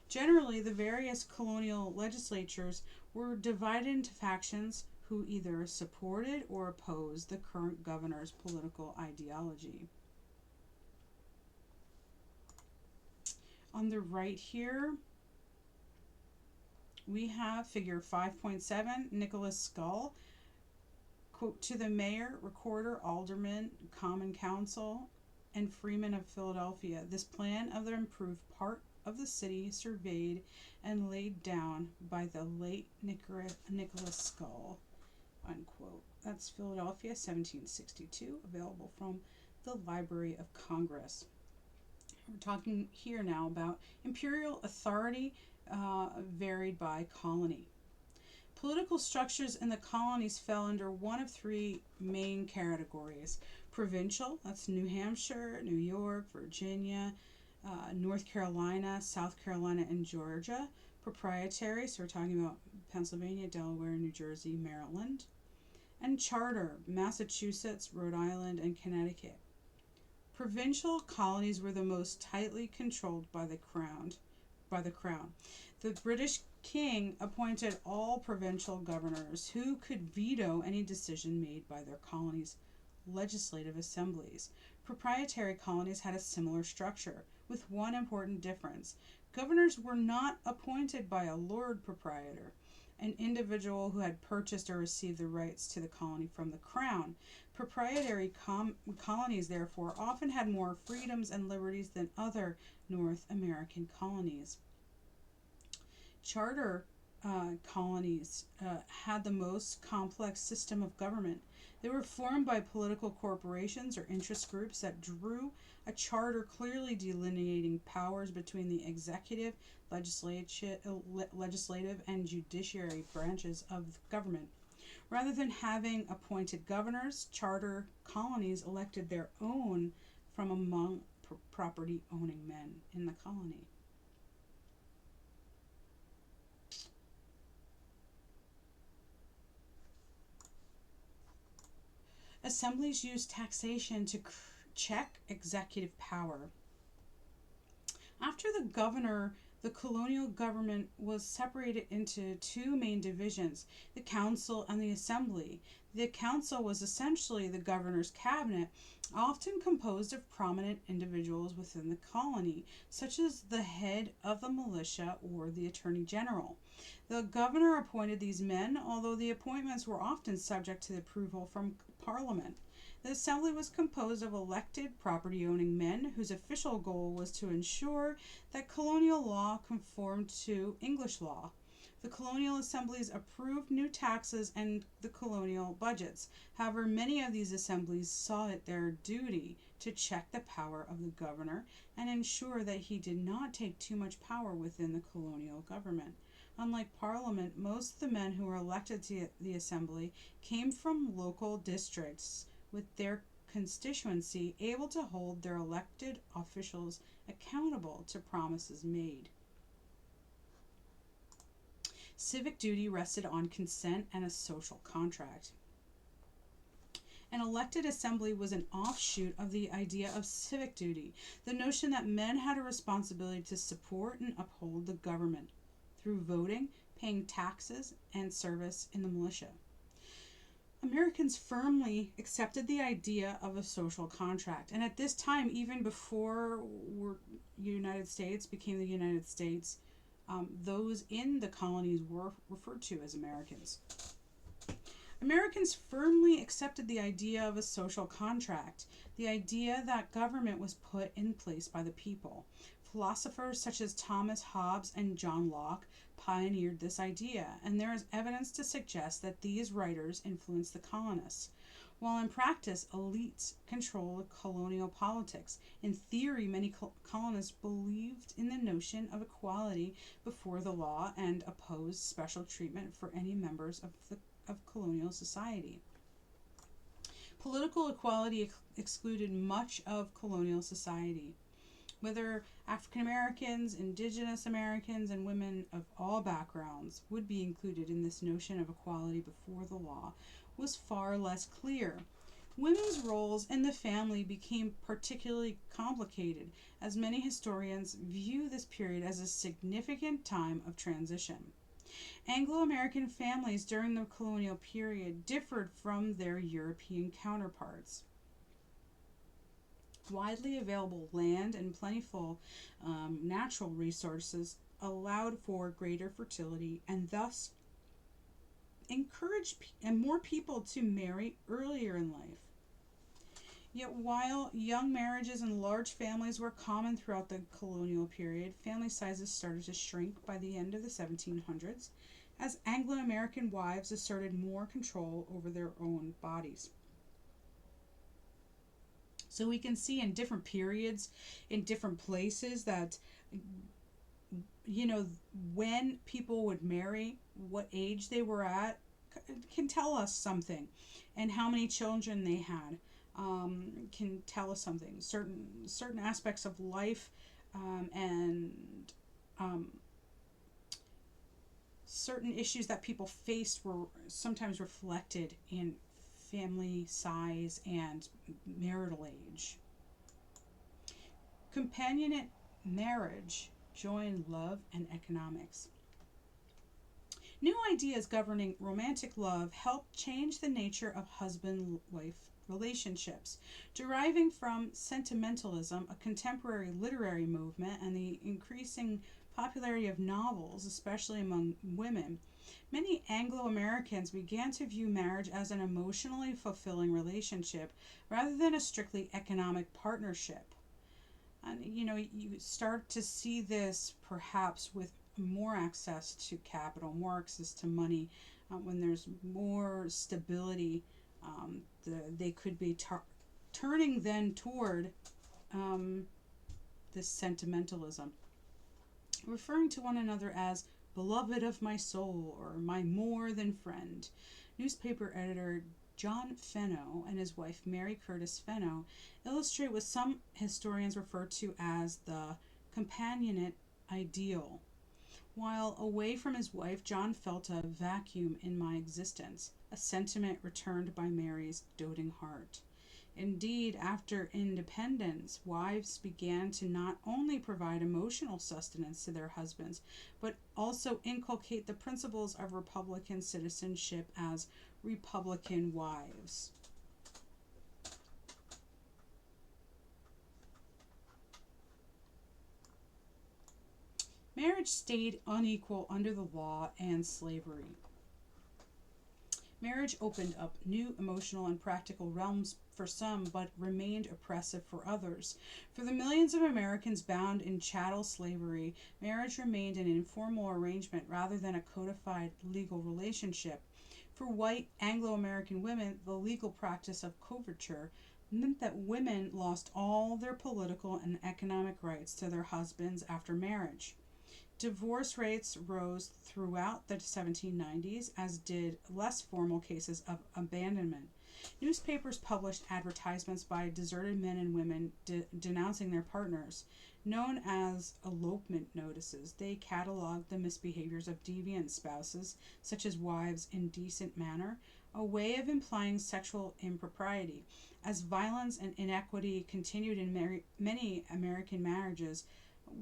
Generally, the various colonial legislatures were divided into factions who either supported or opposed the current governor's political ideology. On the right here, we have figure 5.7, Nicholas Skull. Quote, to the mayor, recorder, alderman, common council, and freemen of Philadelphia, this plan of the improved part of the city surveyed and laid down by the late Nicholas Skull, unquote. That's Philadelphia, 1762, available from the Library of Congress. We're talking here now about imperial authority varied by colony. Political structures in the colonies fell under one of three main categories. Provincial, that's New Hampshire, New York, Virginia, North Carolina, South Carolina, and Georgia. Proprietary, so we're talking about Pennsylvania, Delaware, New Jersey, Maryland. And charter, Massachusetts, Rhode Island, and Connecticut. Provincial colonies were the most tightly controlled by the crown. by the crown. The British king appointed all provincial governors who could veto any decision made by their colonies' legislative assemblies. Proprietary colonies had a similar structure, with one important difference. Governors were not appointed by a lord proprietor, an individual who had purchased or received the rights to the colony from the crown. Proprietary colonies, therefore, often had more freedoms and liberties than other North American colonies. Charter colonies had the most complex system of government. They were formed by political corporations or interest groups that drew a charter clearly delineating powers between the executive, legislative, and judiciary branches of government. Rather than having appointed governors, charter colonies elected their own from among property owning men in the colony. Assemblies used taxation to check executive power. After the colonial government was separated into two main divisions, the council and the assembly. The council was essentially the governor's cabinet, often composed of prominent individuals within the colony, such as the head of the militia or the attorney general. The governor appointed these men, although the appointments were often subject to approval from Parliament. The assembly was composed of elected property-owning men whose official goal was to ensure that colonial law conformed to English law. The colonial assemblies approved new taxes and the colonial budgets. However, many of these assemblies saw it their duty to check the power of the governor and ensure that he did not take too much power within the colonial government. Unlike Parliament, most of the men who were elected to the assembly came from local districts, with their constituency able to hold their elected officials accountable to promises made. Civic duty rested on consent and a social contract. An elected assembly was an offshoot of the idea of civic duty, the notion that men had a responsibility to support and uphold the government through voting, paying taxes, and service in the militia. Americans firmly accepted the idea of a social contract, and at this time, even before the United States became the United States, those in the colonies were referred to as Americans. Americans firmly accepted the idea of a social contract, the idea that government was put in place by the people. Philosophers such as Thomas Hobbes and John Locke pioneered this idea, and there is evidence to suggest that these writers influenced the colonists. While in practice, elites controlled colonial politics, in theory, many colonists believed in the notion of equality before the law and opposed special treatment for any members of colonial society. Political equality excluded much of colonial society. Whether African Americans, Indigenous Americans, and women of all backgrounds would be included in this notion of equality before the law was far less clear. Women's roles in the family became particularly complicated, as many historians view this period as a significant time of transition. Anglo-American families during the colonial period differed from their European counterparts. Widely available land and plentiful natural resources allowed for greater fertility and thus encouraged more people to marry earlier in life. Yet while young marriages and large families were common throughout the colonial period, family sizes started to shrink by the end of the 1700s as Anglo-American wives asserted more control over their own bodies. So we can see in different periods, in different places, that, when people would marry, what age they were at, can tell us something. And how many children they had can tell us something. Certain aspects of life and certain issues that people faced were sometimes reflected in family size and marital age. Companionate marriage joy in love, and economics. New ideas governing romantic love helped change the nature of husband wife relationships, deriving from sentimentalism, a contemporary literary movement, and the increasing popularity of novels, especially among women. Many Anglo Americans began to view marriage as an emotionally fulfilling relationship rather than a strictly economic partnership. And you start to see this perhaps with more access to capital, more access to money, when there's more stability. They could be turning then toward um, this sentimentalism, referring to one another as beloved of my soul or my more than friend. Newspaper editor John Fenno and his wife Mary Curtis Fenno illustrate what some historians refer to as the companionate ideal. While away from his wife, John felt a vacuum in my existence, a sentiment returned by Mary's doting heart. Indeed, after independence, wives began to not only provide emotional sustenance to their husbands, but also inculcate the principles of Republican citizenship as Republican wives. Marriage stayed unequal under the law and slavery. Marriage opened up new emotional and practical realms for some, but remained oppressive for others. For the millions of Americans bound in chattel slavery, marriage remained an informal arrangement rather than a codified legal relationship. For white Anglo American women, the legal practice of coverture meant that women lost all their political and economic rights to their husbands after marriage. Divorce rates rose throughout the 1790s, as did less formal cases of abandonment. Newspapers published advertisements by deserted men and women denouncing their partners. Known as elopement notices, they cataloged the misbehaviors of deviant spouses, such as wives' indecent manner, a way of implying sexual impropriety. As violence and inequity continued in many American marriages,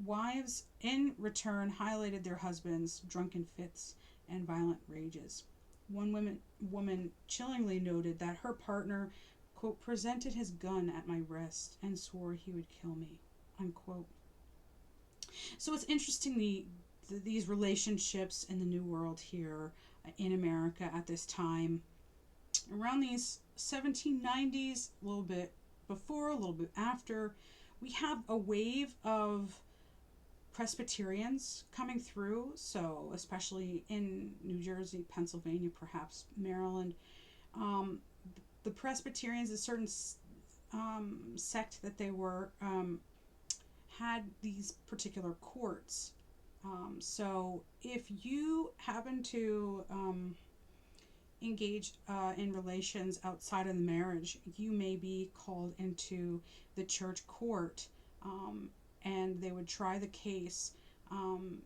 wives, in return, highlighted their husbands' drunken fits and violent rages. One woman chillingly noted that her partner, quote, presented his gun at my wrist and swore he would kill me, unquote. So it's interesting these relationships in the New World here in America at this time. Around these 1790s, a little bit before, a little bit after, we have a wave of Presbyterians coming through, so especially in New Jersey, Pennsylvania, perhaps Maryland. Um, the Presbyterians, a certain sect that they were, had these particular courts. So if you happen to engage in relations outside of the marriage, you may be called into the church court, and they would try the case, and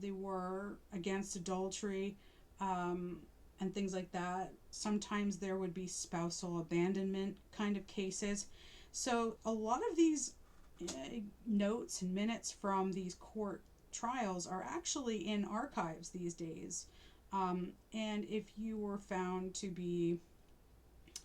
they were against adultery, and things like that. Sometimes there would be spousal abandonment kind of cases. So a lot of these notes and minutes from these court trials are actually in archives these days. And if you were found to be,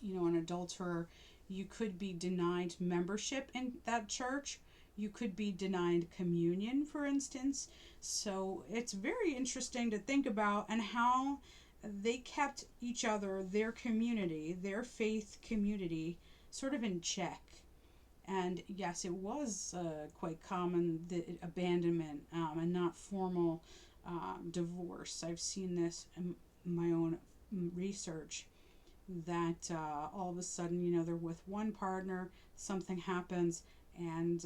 an adulterer, you could be denied membership in that church. You could be denied communion, for instance. So it's very interesting to think about, and how they kept each other, their community, their faith community, sort of in check. And yes, it was quite common, the abandonment, and not formal divorce. I've seen this in my own research, that all of a sudden, they're with one partner, something happens, and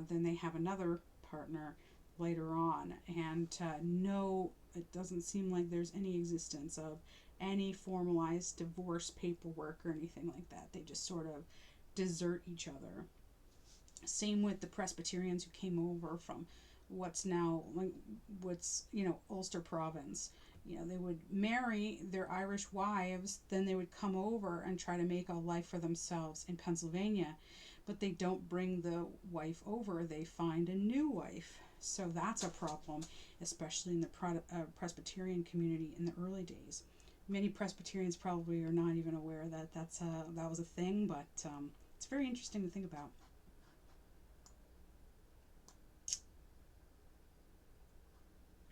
then they have another partner later on. And no, it doesn't seem like there's any existence of any formalized divorce paperwork or anything like that. They just sort of desert each other. Same with the Presbyterians who came over from what's now, Ulster province. They would marry their Irish wives, then they would come over and try to make a life for themselves in Pennsylvania, but they don't bring the wife over, they find a new wife. So that's a problem, especially in the Presbyterian community in the early days. Many Presbyterians probably are not even aware that that was a thing, but it's very interesting to think about.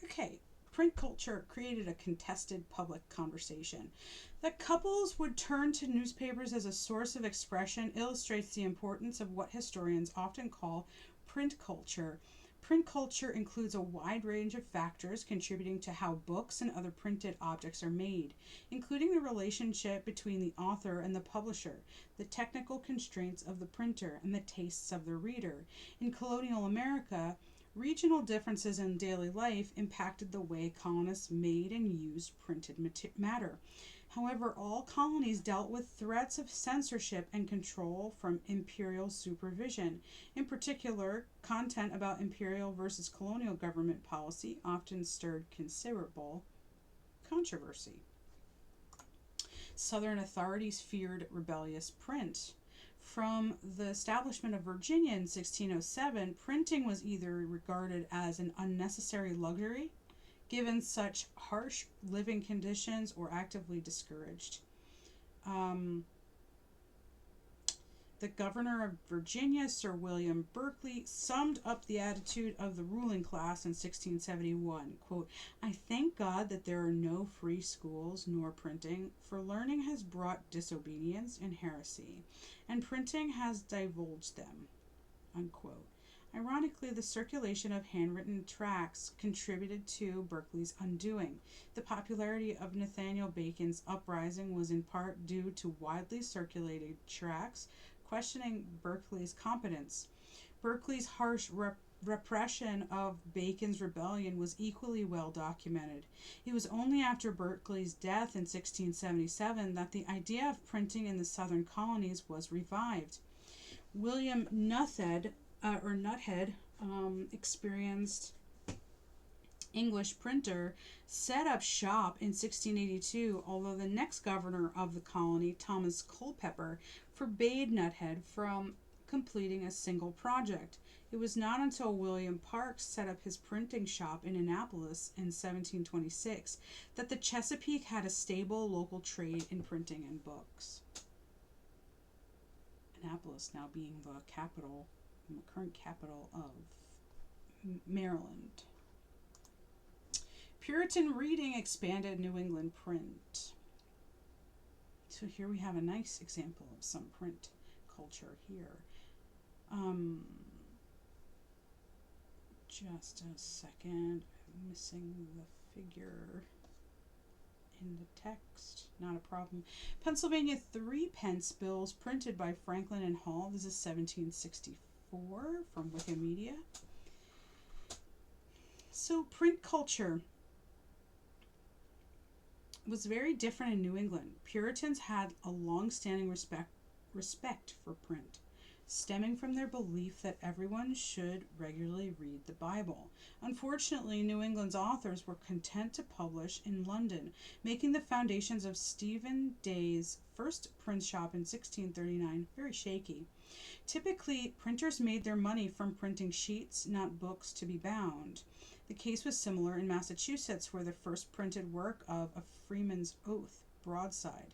Okay, print culture created a contested public conversation. That couples would turn to newspapers as a source of expression illustrates the importance of what historians often call print culture. Print culture includes a wide range of factors contributing to how books and other printed objects are made, including the relationship between the author and the publisher, the technical constraints of the printer, and the tastes of the reader. In colonial America, regional differences in daily life impacted the way colonists made and used printed matter. However, all colonies dealt with threats of censorship and control from imperial supervision. In particular, content about imperial versus colonial government policy often stirred considerable controversy. Southern authorities feared rebellious print. From the establishment of Virginia in 1607, printing was either regarded as an unnecessary luxury, given such harsh living conditions, or actively discouraged. The governor of Virginia, Sir William Berkeley, summed up the attitude of the ruling class in 1671, quote, "I thank God that there are no free schools nor printing, for learning has brought disobedience and heresy, and printing has divulged them," unquote. Ironically, the circulation of handwritten tracts contributed to Berkeley's undoing. The popularity of Nathaniel Bacon's uprising was in part due to widely circulated tracts questioning Berkeley's competence. Berkeley's harsh repression of Bacon's rebellion was equally well documented. It was only after Berkeley's death in 1677 that the idea of printing in the southern colonies was revived. William Nuthead, experienced English printer, set up shop in 1682, although the next governor of the colony, Thomas Culpeper, forbade Nuthead from completing a single project. It was not until William Parks set up his printing shop in Annapolis in 1726 that the Chesapeake had a stable local trade in printing and books. Annapolis now being the current capital of Maryland. Puritan reading expanded New England print. So here we have a nice example of some print culture here. Just a second, I'm missing the figure in the text. Not a problem. Pennsylvania 3-pence bills printed by Franklin and Hall. This is 1764 from Wikimedia. So print culture was very different in New England. Puritans had a long-standing respect for print, stemming from their belief that everyone should regularly read the Bible. Unfortunately, New England's authors were content to publish in London, making the foundations of Stephen Day's first print shop in 1639 very shaky. Typically, printers made their money from printing sheets, not books to be bound. The case was similar in Massachusetts, where the first printed work of A Freeman's Oath, broadside.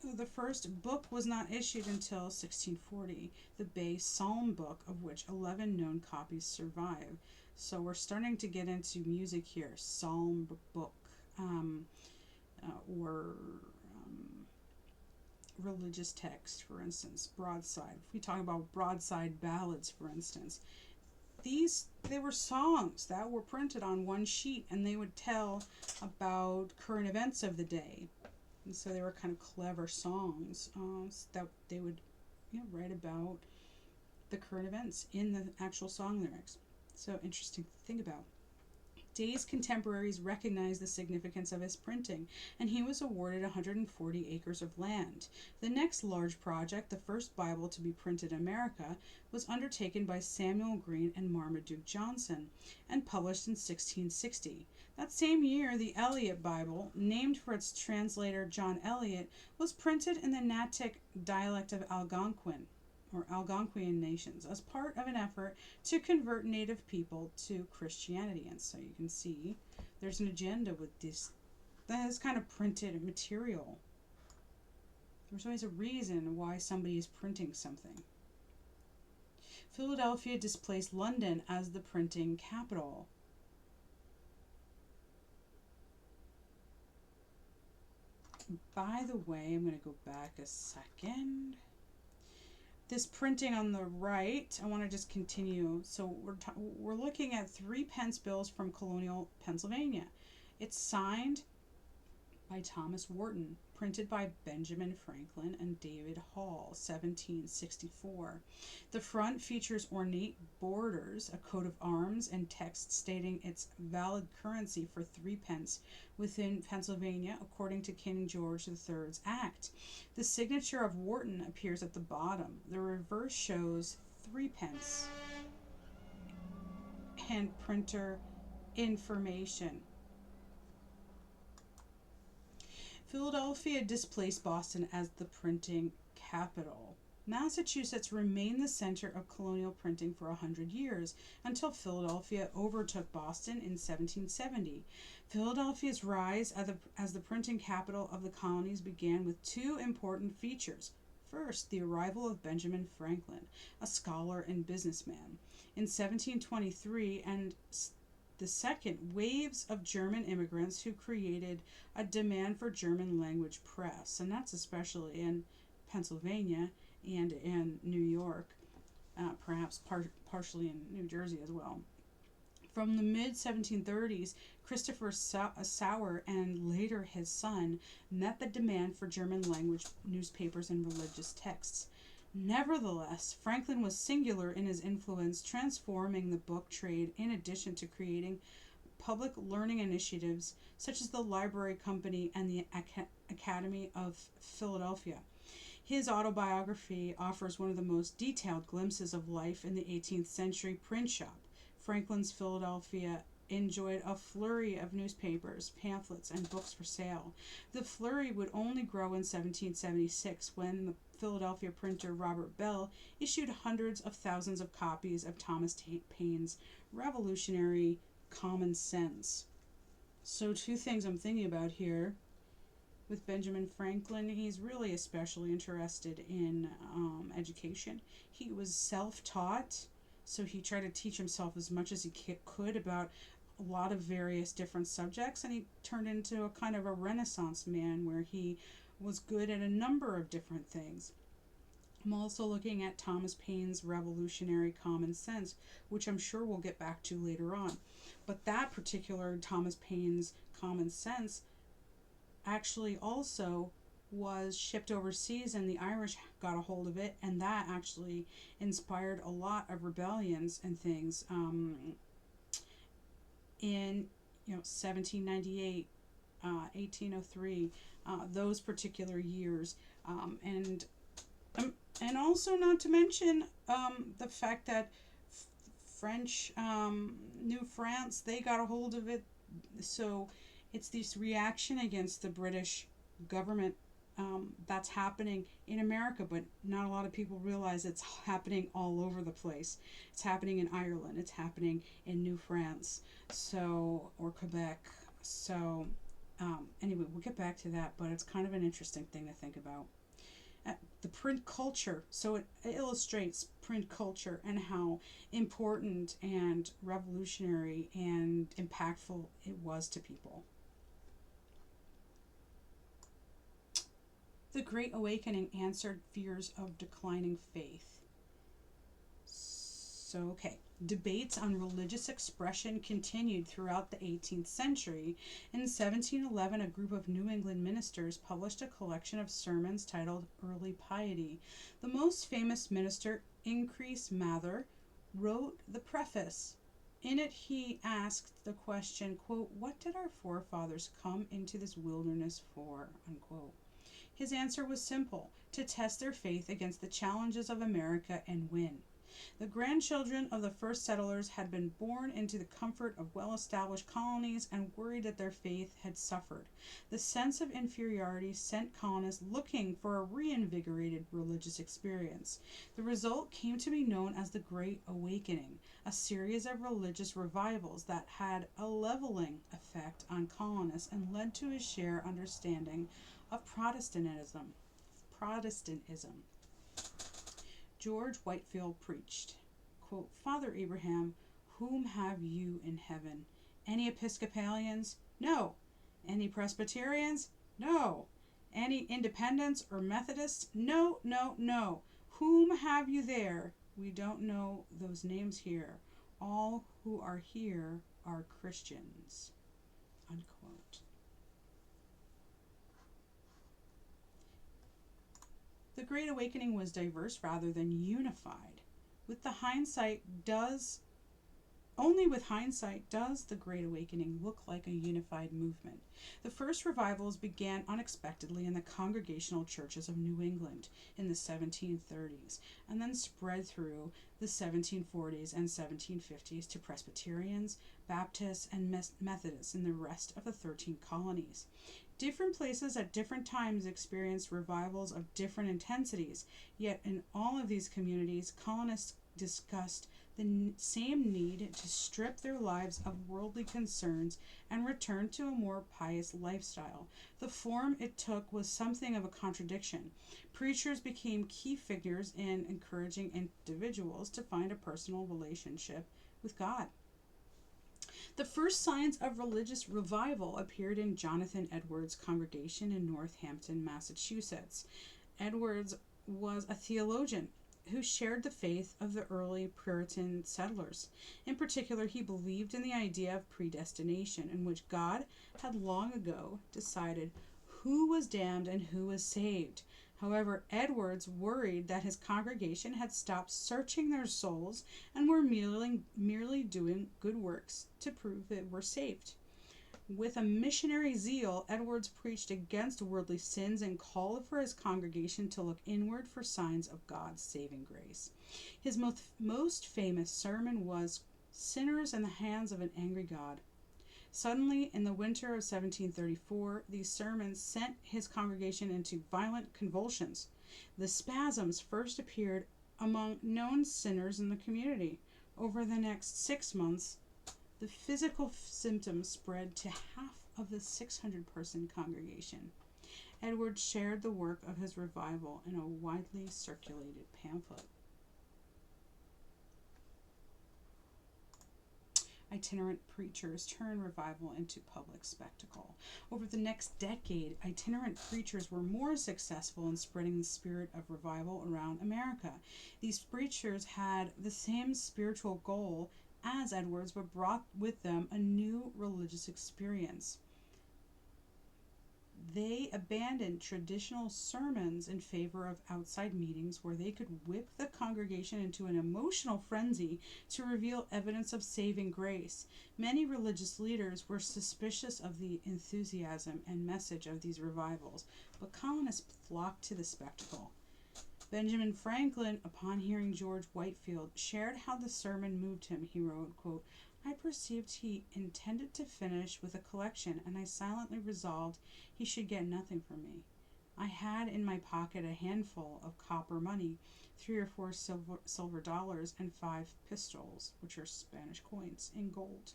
The first book was not issued until 1640, the Bay Psalm book, of which 11 known copies survive. So we're starting to get into music here. Psalm book, or religious text, for instance, broadside. If we talk about broadside ballads, for instance, they were songs that were printed on one sheet, and they would tell about current events of the day. And so they were kind of clever songs that they would write about the current events in the actual song lyrics. So interesting to think about. Day's contemporaries recognized the significance of his printing, and he was awarded 140 acres of land. The next large project, the first Bible to be printed in America, was undertaken by Samuel Green and Marmaduke Johnson, and published in 1660. That same year, the Eliot Bible, named for its translator John Eliot, was printed in the Natick dialect of Algonquin, or Algonquian nations as part of an effort to convert native people to Christianity. And so you can see there's an agenda with this kind of printed material. There's always a reason why somebody is printing something. Philadelphia displaced London as the printing capital. By the way, I'm going to go back a second. This printing on the right, I want to just continue. So we're looking at 3 pence bills from Colonial, Pennsylvania. It's signed by Thomas Wharton, printed by Benjamin Franklin and David Hall, 1764. The front features ornate borders, a coat of arms, and text stating its valid currency for 3 pence within Pennsylvania, according to King George III's Act. The signature of Wharton appears at the bottom. The reverse shows 3 pence and printer information. Philadelphia displaced Boston as the printing capital. Massachusetts remained the center of colonial printing for 100 years, until Philadelphia overtook Boston in 1770. Philadelphia's rise as the printing capital of the colonies began with 2 important features. First, the arrival of Benjamin Franklin, a scholar and businessman, in 1723, and the second, waves of German immigrants who created a demand for German language press, and that's especially in Pennsylvania and in New York, perhaps partially in New Jersey as well. From the mid-1730s, Christopher Sauer and later his son met the demand for German language newspapers and religious texts. Nevertheless, Franklin was singular in his influence, transforming the book trade in addition to creating public learning initiatives such as the Library Company and the Academy of Philadelphia. His autobiography offers one of the most detailed glimpses of life in the 18th century print shop. Franklin's Philadelphia enjoyed a flurry of newspapers, pamphlets, and books for sale. The flurry would only grow in 1776 when the Philadelphia printer Robert Bell issued hundreds of thousands of copies of Thomas Paine's revolutionary Common Sense. So 2 things I'm thinking about here. With Benjamin Franklin, he's really especially interested in education. He was self-taught, so he tried to teach himself as much as he could about a lot of various different subjects, and he turned into a kind of a Renaissance man where he was good at a number of different things. I'm also looking at Thomas Paine's revolutionary Common Sense, which I'm sure we'll get back to later on. But that particular Thomas Paine's Common Sense actually also was shipped overseas, and the Irish got a hold of it, and that actually inspired a lot of rebellions and things in 1798, 1803, those particular years, and also not to mention the fact that French, New France, they got a hold of it. So it's this reaction against the British government that's happening in America, but not a lot of people realize it's happening all over the place. It's happening in Ireland, it's happening in New France, or Quebec. So anyway, we'll get back to that, but it's kind of an interesting thing to think about. The print culture, so it illustrates print culture and how important and revolutionary and impactful it was to people. The Great Awakening answered fears of declining faith. Debates on religious expression continued throughout the 18th century. In 1711, a group of New England ministers published a collection of sermons titled Early Piety. The most famous minister, Increase Mather, wrote the preface. In it, he asked the question, quote, "What did our forefathers come into this wilderness for?" unquote. His answer was simple: to test their faith against the challenges of America and win. The grandchildren of the first settlers had been born into the comfort of well-established colonies and worried that their faith had suffered. The sense of inferiority sent colonists looking for a reinvigorated religious experience. The result came to be known as the Great Awakening, a series of religious revivals that had a leveling effect on colonists and led to a shared understanding of Protestantism. George Whitefield preached, quote, Father Abraham, whom have you in heaven? Any Episcopalians? No. Any Presbyterians? No. Any Independents or Methodists? No, no, no. Whom have you there? We don't know those names here. All who are here are Christians. Unquote. The Great Awakening was diverse rather than unified. Only with hindsight does the Great Awakening look like a unified movement. The first revivals began unexpectedly in the Congregational churches of New England in the 1730s, and then spread through the 1740s and 1750s to Presbyterians, Baptists, and Methodists in the rest of the 13 colonies. Different places at different times experienced revivals of different intensities, yet in all of these communities, colonists discussed the same need to strip their lives of worldly concerns and return to a more pious lifestyle. The form it took was something of a contradiction. Preachers became key figures in encouraging individuals to find a personal relationship with God. The first signs of religious revival appeared in Jonathan Edwards' congregation in Northampton, Massachusetts. Edwards was a theologian who shared the faith of the early Puritan settlers. In particular, he believed in the idea of predestination, in which God had long ago decided who was damned and who was saved. However, Edwards worried that his congregation had stopped searching their souls and were merely doing good works to prove they were saved. With a missionary zeal, Edwards preached against worldly sins and called for his congregation to look inward for signs of God's saving grace. His most famous sermon was Sinners in the Hands of an Angry God. Suddenly, in the winter of 1734, these sermons sent his congregation into violent convulsions. The spasms first appeared among known sinners in the community. Over the next 6 months, the physical symptoms spread to half of the 600-person congregation. Edwards shared the work of his revival in a widely circulated pamphlet. Itinerant preachers turned revival into public spectacle. Over the next decade, itinerant preachers were more successful in spreading the spirit of revival around America. These preachers had the same spiritual goal as Edwards, but brought with them a new religious experience. They abandoned traditional sermons in favor of outside meetings where they could whip the congregation into an emotional frenzy to reveal evidence of saving grace. Many religious leaders were suspicious of the enthusiasm and message of these revivals, but colonists flocked to the spectacle. Benjamin Franklin, upon hearing George Whitefield, shared how the sermon moved him. He wrote, quote, I perceived he intended to finish with a collection, and I silently resolved he should get nothing from me. I had in my pocket a handful of copper money, 3 or 4 silver dollars, and 5 pistoles, which are Spanish coins, in gold.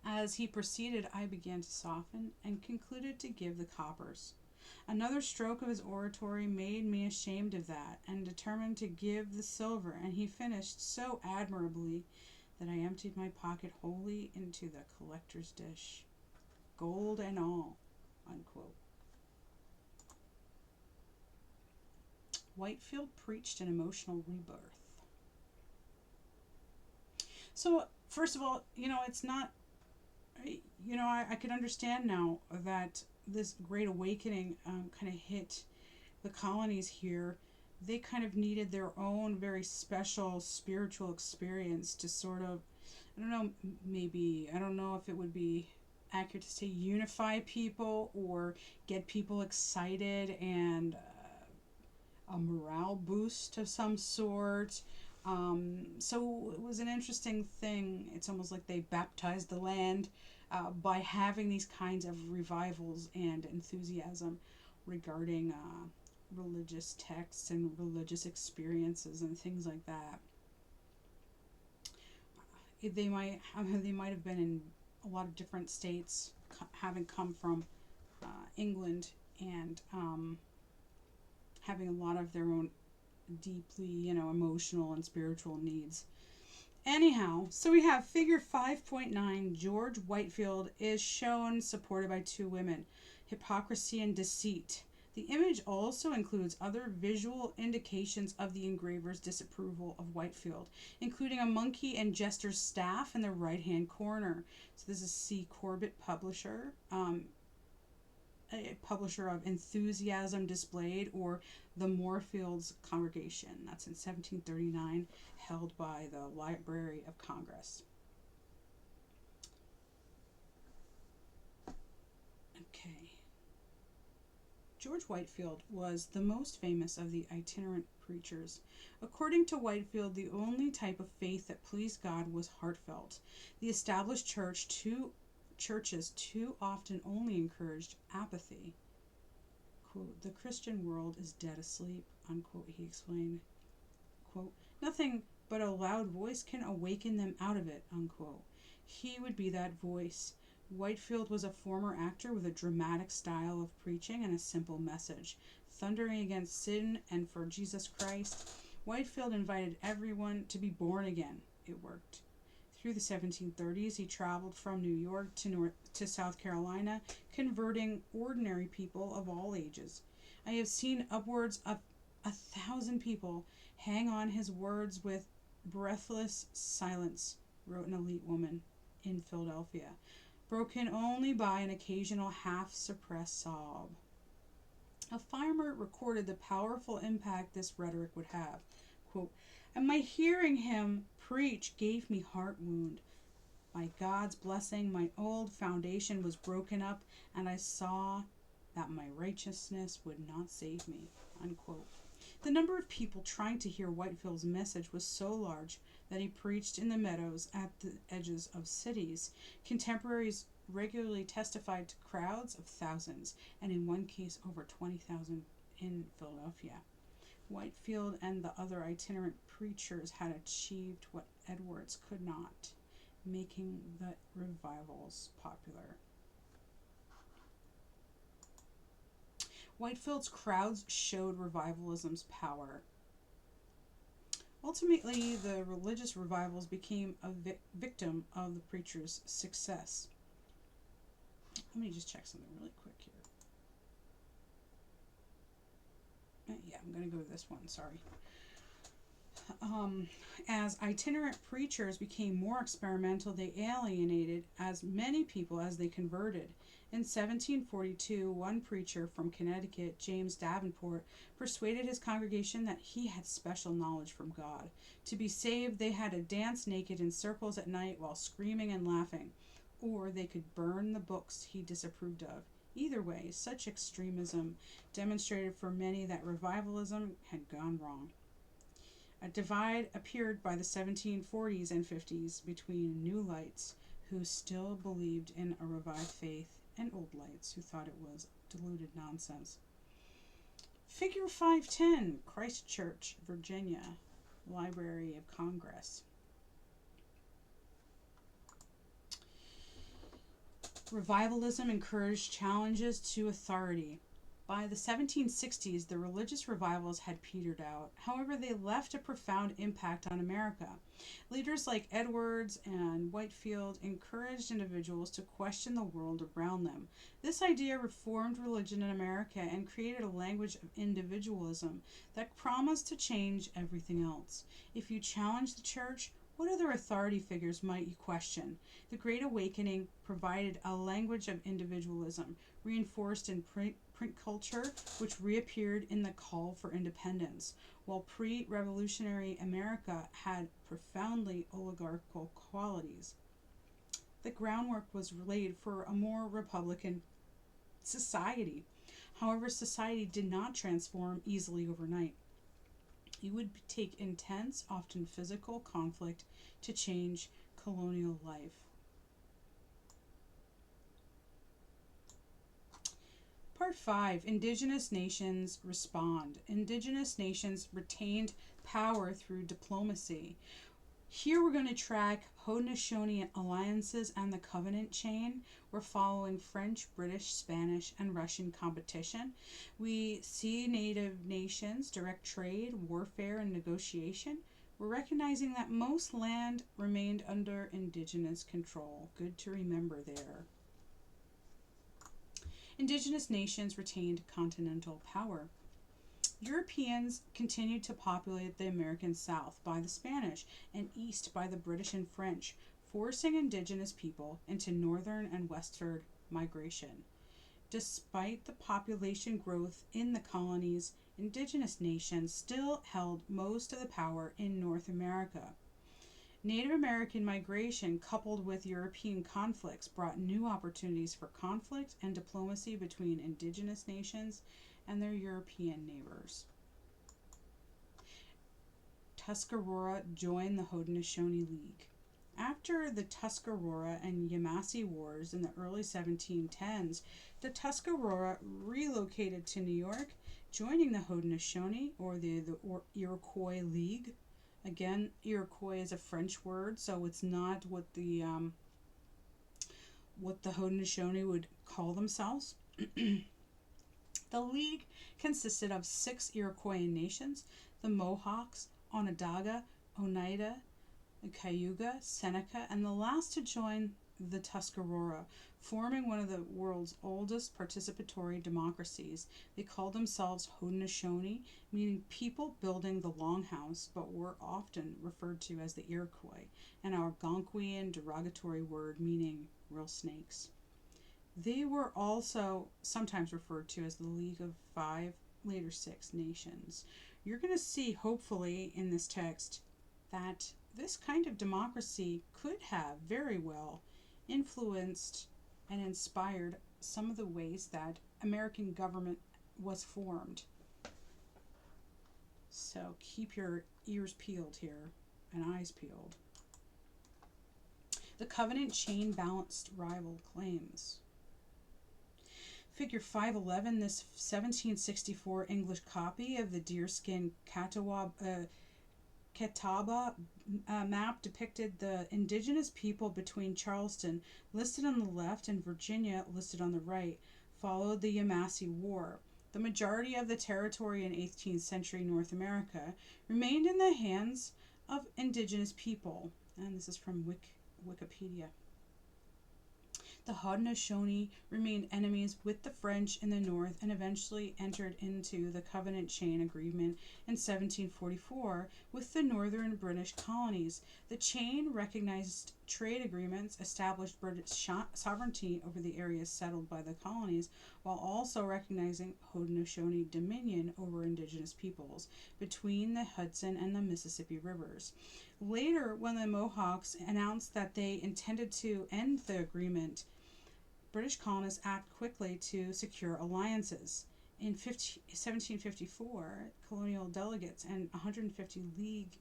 As he proceeded, I began to soften and concluded to give the coppers. Another stroke of his oratory made me ashamed of that, and determined to give the silver, and he finished so admirably that I emptied my pocket wholly into the collector's dish, gold and all, unquote. Whitefield preached an emotional rebirth. So, first of all, it's not, I could understand now that this Great Awakening kind of hit the colonies here. They kind of needed their own very special spiritual experience to sort of, I don't know if it would be accurate to say unify people or get people excited and a morale boost of some sort. So it was an interesting thing. It's almost like they baptized the land by having these kinds of revivals and enthusiasm regarding religious texts and religious experiences and things like that. They might have been in a lot of different states, having come from England, and having a lot of their own deeply, emotional and spiritual needs. Anyhow, so we have figure 5.9. George Whitefield is shown supported by two women, hypocrisy and deceit. The image also includes other visual indications of the engraver's disapproval of Whitefield, including a monkey and jester's staff in the right hand corner. So this is C. Corbett, publisher. A publisher of Enthusiasm Displayed, or the Moorfields Congregation. That's in 1739, held by the Library of Congress. Okay. George Whitefield was the most famous of the itinerant preachers. According to Whitefield, the only type of faith that pleased God was heartfelt. The established churches too often only encouraged apathy. Quote, "The Christian world is dead asleep," unquote, he explained. Quote, "Nothing but a loud voice can awaken them out of it," unquote. He would be that voice. Whitefield was a former actor with a dramatic style of preaching and a simple message. Thundering against sin and for Jesus Christ, Whitefield invited everyone to be born again. It worked. Through the 1730s, he traveled from New York to South Carolina, converting ordinary people of all ages. "I have seen upwards of 1,000 people hang on his words with breathless silence," wrote an elite woman in Philadelphia, broken only by an occasional half-suppressed sob. A farmer recorded the powerful impact this rhetoric would have. Quote, "And my hearing him preach gave me heart wound. By God's blessing, my old foundation was broken up, and I saw that my righteousness would not save me," unquote. The number of people trying to hear Whitefield's message was so large that he preached in the meadows at the edges of cities. Contemporaries regularly testified to crowds of thousands, and in one case over 20,000 in Philadelphia. Whitefield and the other itinerant preachers had achieved what Edwards could not, making the revivals popular. Whitefield's crowds showed revivalism's power. Ultimately, the religious revivals became a victim of the preacher's success. Let me just check something really quick here. Yeah, I'm going to go to this one, sorry. As itinerant preachers became more experimental, they alienated as many people as they converted. In 1742, one preacher from Connecticut, James Davenport, persuaded his congregation that he had special knowledge from God. To be saved, they had to dance naked in circles at night while screaming and laughing, or they could burn the books he disapproved of. Either way, such extremism demonstrated for many that revivalism had gone wrong. A divide appeared by the 1740s and 50s between new lights who still believed in a revived faith and old lights who thought it was diluted nonsense. Figure 510, Christchurch, Virginia, Library of Congress. Revivalism encouraged challenges to authority. By the 1760s, the religious revivals had petered out. However, they left a profound impact on America. Leaders like Edwards and Whitefield encouraged individuals to question the world around them. This idea reformed religion in America and created a language of individualism that promised to change everything else. If you challenge the church, what other authority figures might you question? The Great Awakening provided a language of individualism, reinforced in print culture, which reappeared in the call for independence, while pre-revolutionary America had profoundly oligarchical qualities. The groundwork was laid for a more republican society. However, society did not transform easily overnight. It would take intense, often physical conflict to change colonial life. Part 5, Indigenous Nations Respond. Indigenous nations retained power through diplomacy. Here we're going to track Haudenosaunee alliances and the Covenant chain. We're following French, British, Spanish, and Russian competition. We see Native nations, direct trade, warfare, and negotiation. We're recognizing that most land remained under Indigenous control. Good to remember there. Indigenous nations retained continental power. Europeans continued to populate the American South by the Spanish and East by the British and French, forcing indigenous people into northern and westward migration. Despite the population growth in the colonies, indigenous nations still held most of the power in North America. Native American migration, coupled with European conflicts, brought new opportunities for conflict and diplomacy between indigenous nations and their European neighbors. Tuscarora joined the Haudenosaunee League. After the Tuscarora and Yamasee Wars in the early 1710s, the Tuscarora relocated to New York, joining the Haudenosaunee, or the Iroquois League. Again, Iroquois is a French word, so it's not what the Haudenosaunee would call themselves. The League consisted of 6 Iroquois nations: the Mohawks, Onondaga, Oneida, Cayuga, Seneca, and the last to join the Tuscarora, forming one of the world's oldest participatory democracies. They called themselves Haudenosaunee, meaning people building the longhouse, but were often referred to as the Iroquois, an Algonquian derogatory word meaning real snakes. They were also sometimes referred to as the League of 5, later 6 nations. You're going to see, hopefully, in this text that this kind of democracy could have very well influenced and inspired some of the ways that American government was formed. So keep your ears peeled here and eyes peeled. The Covenant chain balanced rival claims. Figure 511, this 1764 English copy of the deerskin Catawba map depicted the indigenous people between Charleston, listed on the left, and Virginia, listed on the right, followed the Yamasee War. The majority of the territory in 18th century North America remained in the hands of indigenous people. And this is from Wikipedia. The Haudenosaunee remained enemies with the French in the north and eventually entered into the Covenant Chain Agreement in 1744 with the northern British colonies. The chain recognized trade agreements, established British sovereignty over the areas settled by the colonies, while also recognizing Haudenosaunee dominion over indigenous peoples between the Hudson and the Mississippi rivers. Later, when the Mohawks announced that they intended to end the agreement, British colonists acted quickly to secure alliances. In 1754, colonial delegates and 150 League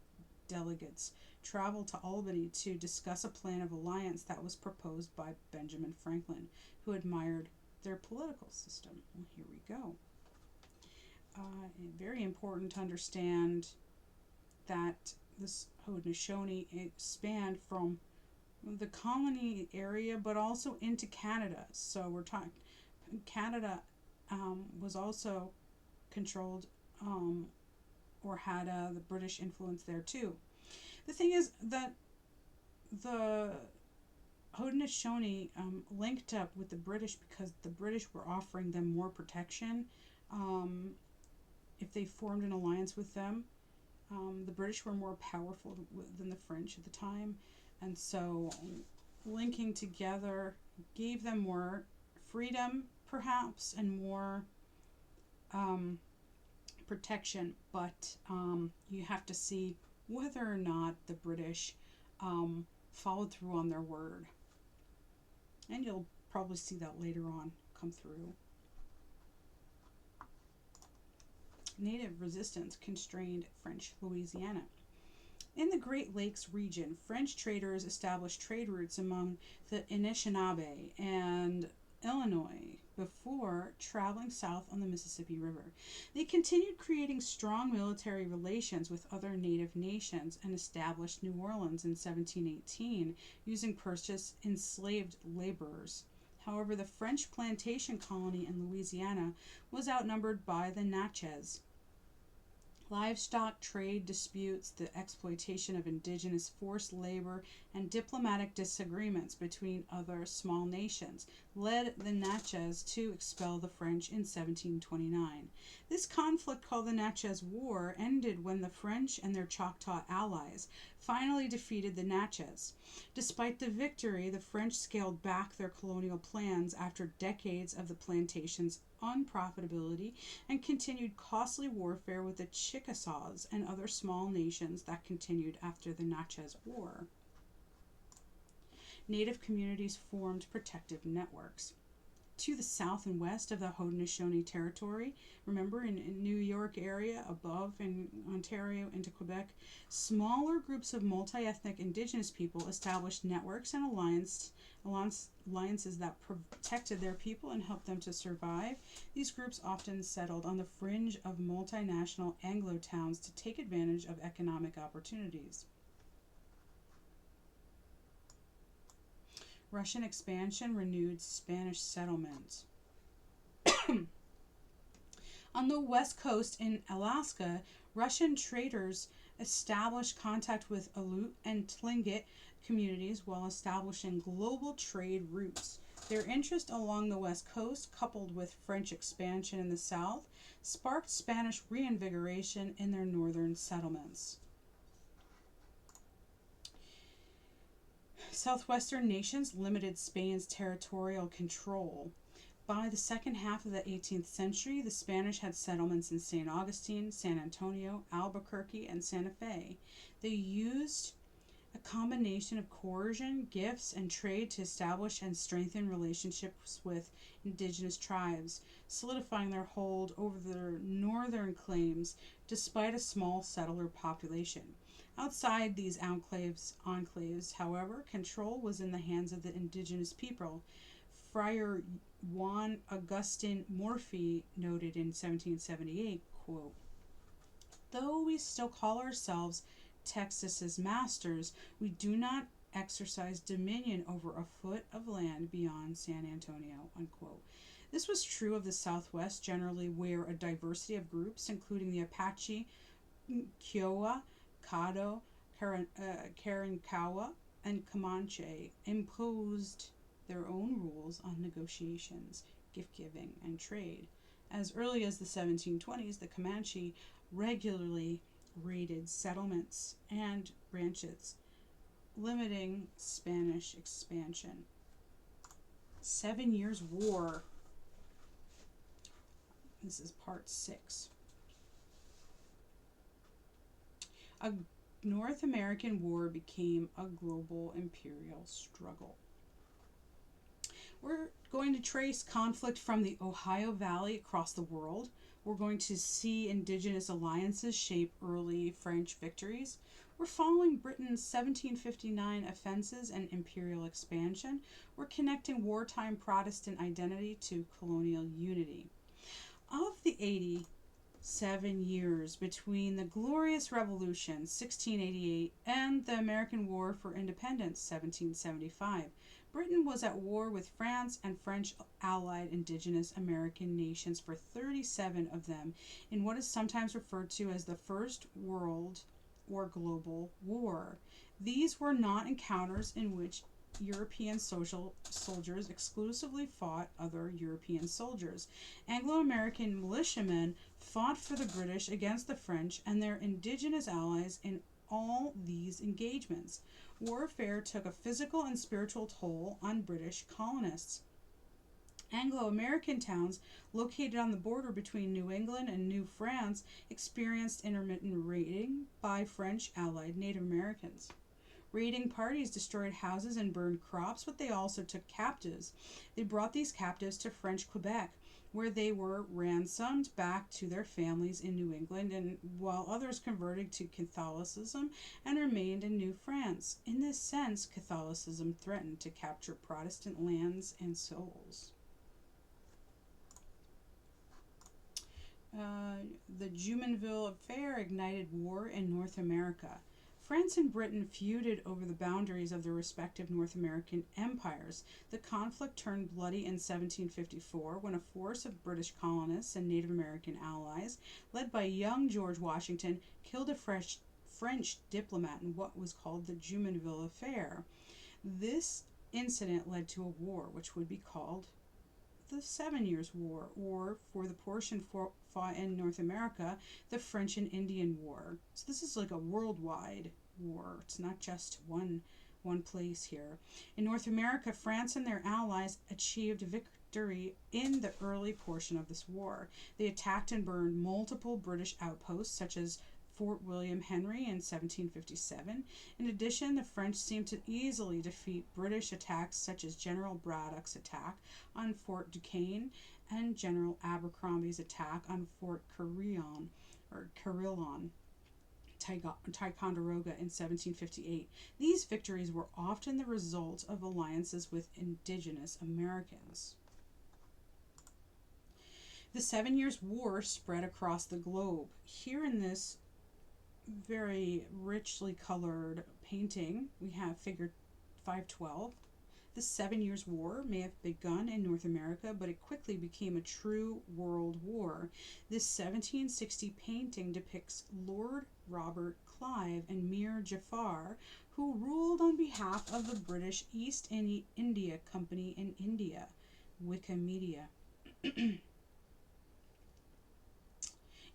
delegates traveled to Albany to discuss a plan of alliance that was proposed by Benjamin Franklin, who admired their political system. Well, here we go. Very important to understand that this Haudenosaunee spanned from the colony area, but also into Canada. So we're talking Canada was also controlled or had the British influence there too. The thing is that the Haudenosaunee linked up with the British because the British were offering them more protection if they formed an alliance with them. The British were more powerful than the French at the time, and so linking together gave them more freedom, perhaps, and more protection. But you have to see whether or not the British followed through on their word. And you'll probably see that later on come through. Native resistance constrained French Louisiana. In the Great Lakes region, French traders established trade routes among the Anishinaabe and Illinois before traveling south on the Mississippi River. They continued creating strong military relations with other native nations and established New Orleans in 1718 using purchased enslaved laborers. However, the French plantation colony in Louisiana was outnumbered by the Natchez. Livestock trade disputes, the exploitation of indigenous forced labor, and diplomatic disagreements between other small nations led the Natchez to expel the French in 1729. This conflict, called the Natchez War, ended when the French and their Choctaw allies finally defeated the Natchez. Despite the victory, the French scaled back their colonial plans after decades of the plantation's unprofitability and continued costly warfare with the Chickasaws and other small nations that continued after the Natchez War. Native communities formed protective networks. To the south and west of the Haudenosaunee Territory, remember in New York area, above in Ontario into Quebec, smaller groups of multi-ethnic indigenous people established networks and alliances that protected their people and helped them to survive. These groups often settled on the fringe of multinational Anglo towns to take advantage of economic opportunities. Russian expansion renewed Spanish settlement. On the west coast in Alaska, Russian traders established contact with Aleut and Tlingit communities while establishing global trade routes. Their interest along the west coast, coupled with French expansion in the south, sparked Spanish reinvigoration in their northern settlements. Southwestern nations limited Spain's territorial control. By the second half of the 18th century, the Spanish had settlements in St. Augustine, San Antonio, Albuquerque, and Santa Fe. They used a combination of coercion, gifts, and trade to establish and strengthen relationships with indigenous tribes, solidifying their hold over their northern claims despite a small settler population. Outside these enclaves, however, control was in the hands of the indigenous people. Friar Juan Agustin Morphy noted in 1778, quote, "Though we still call ourselves Texas's masters, we do not exercise dominion over a foot of land beyond San Antonio," unquote. This was true of the Southwest generally, where a diversity of groups, including the Apache, Kiowa, Caddo, Karankawa, and Comanche, imposed their own rules on negotiations, gift-giving, and trade. As early as the 1720s, the Comanche regularly raided settlements and ranches, limiting Spanish expansion. 7 Years' War. This is part 6. A North American war became a global imperial struggle. We're going to trace conflict from the Ohio Valley across the world. We're going to see indigenous alliances shape early French victories. We're following Britain's 1759 offenses and imperial expansion. We're connecting wartime Protestant identity to colonial unity. Of the 87 years between the Glorious Revolution, 1688, and the American War for Independence, 1775, Britain was at war with France and French allied indigenous American nations for 37 of them in what is sometimes referred to as the First World or Global War. These were not encounters in which European soldiers exclusively fought other European soldiers. Anglo-American militiamen fought for the British against the French and their indigenous allies in all these engagements. Warfare took a physical and spiritual toll on British colonists. Anglo-American towns located on the border between New England and New France experienced intermittent raiding by French allied Native Americans. Raiding parties destroyed houses and burned crops, but they also took captives. They brought these captives to French Quebec, where they were ransomed back to their families in New England, and while others converted to Catholicism and remained in New France. In this sense, Catholicism threatened to capture Protestant lands and souls. The Jumonville Affair ignited war in North America. France and Britain feuded over the boundaries of their respective North American empires. The conflict turned bloody in 1754 when a force of British colonists and Native American allies, led by young George Washington, killed a French diplomat in what was called the Jumonville Affair. This incident led to a war which would be called the 7 Years' War, or for the portion fought in North America, the French and Indian War. So this is like a worldwide war. It's not just one place here. In North America, France and their allies achieved victory in the early portion of this war. They attacked and burned multiple British outposts, such as Fort William Henry in 1757. In addition, the French seemed to easily defeat British attacks such as General Braddock's attack on Fort Duquesne and General Abercrombie's attack on Fort Carillon, Ticonderoga in 1758. These victories were often the result of alliances with indigenous Americans. The 7 Years' War spread across the globe. Here in this very richly colored painting, we have figure 512. The 7 Years' War may have begun in North America, but it quickly became a true world war. This 1760 painting depicts Lord Robert Clive and Mir Jafar, who ruled on behalf of the British East India Company in India. Wikimedia.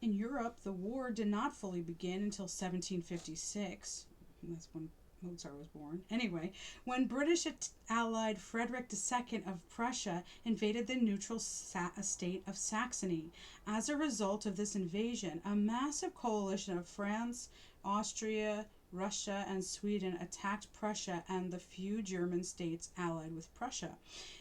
In Europe, the war did not fully begin until 1756. That's when Mozart was born. Anyway, when British allied Frederick II of Prussia invaded the neutral state of Saxony. As a result of this invasion, a massive coalition of France, Austria, Russia, and Sweden attacked Prussia and the few German states allied with Prussia.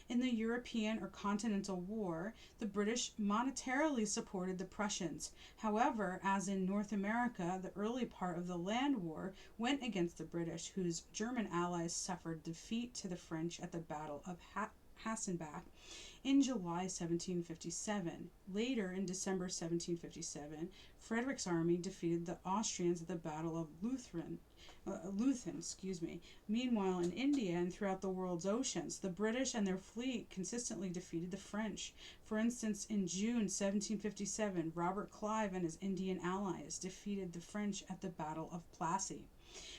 In the European or Continental War, the British monetarily supported the Prussians. However, as in North America, the early part of the Land War went against the British, whose German allies suffered defeat to the French at the Battle of Hassenbach in July 1757. Later, in December 1757, Frederick's army defeated the Austrians at the Battle of Leuthen. Meanwhile, in India and throughout the world's oceans, the British and their fleet consistently defeated the French. For instance, in June 1757, Robert Clive and his Indian allies defeated the French at the Battle of Plassey.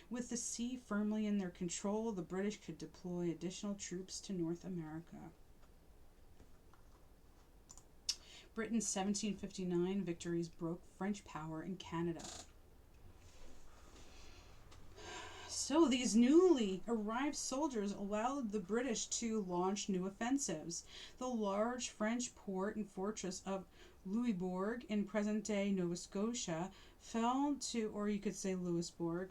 With the sea firmly in their control, the British could deploy additional troops to North America. Britain's 1759 victories broke French power in Canada. So these newly arrived soldiers allowed the British to launch new offensives. The large French port and fortress of Louisbourg in present-day Nova Scotia fell to, or you could say Louisbourg,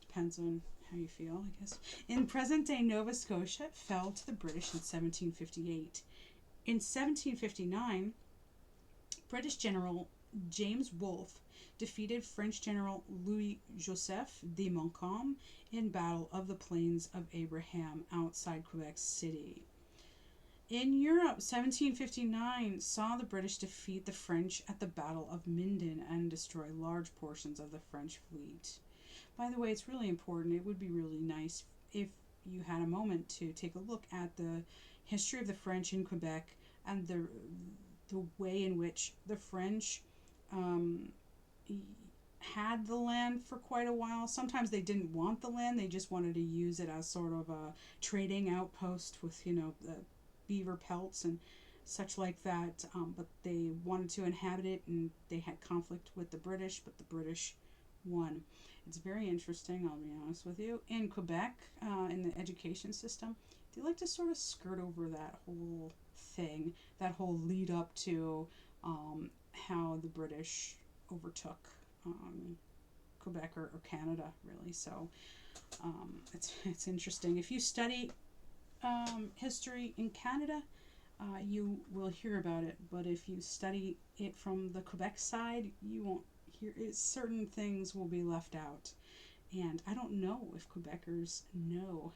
depends on how you feel, I guess. In present-day Nova Scotia, fell to the British in 1758. In 1759, British General James Wolfe defeated French General Louis-Joseph de Montcalm in Battle of the Plains of Abraham outside Quebec City. In Europe, 1759 saw the British defeat the French at the Battle of Minden and destroy large portions of the French fleet. By the way, it's really important. It would be really nice if you had a moment to take a look at the history of the French in Quebec and the way in which the French had the land for quite a while. Sometimes they didn't want the land, they just wanted to use it as sort of a trading outpost with, the beaver pelts and such like that. But they wanted to inhabit it, and they had conflict with the British, but the British won. It's very interesting, I'll be honest with you. In Quebec, in the education system, they like to sort of skirt over that whole thing, that whole lead up to how the British overtook Quebec or Canada, really. So it's interesting. If you study history in Canada, you will hear about it. But if you study it from the Quebec side, you won't hear it. Certain things will be left out. And I don't know if Quebecers know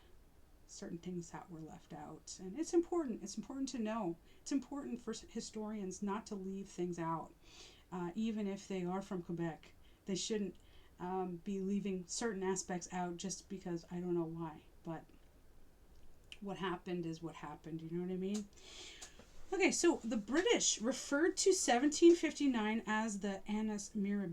certain things that were left out. And it's important. It's important to know. It's important for historians not to leave things out. Even if they are from Quebec, they shouldn't be leaving certain aspects out just because I don't know why. But what happened is what happened. You know what I mean? Okay, so the British referred to 1759 as the Annus Mirabilis,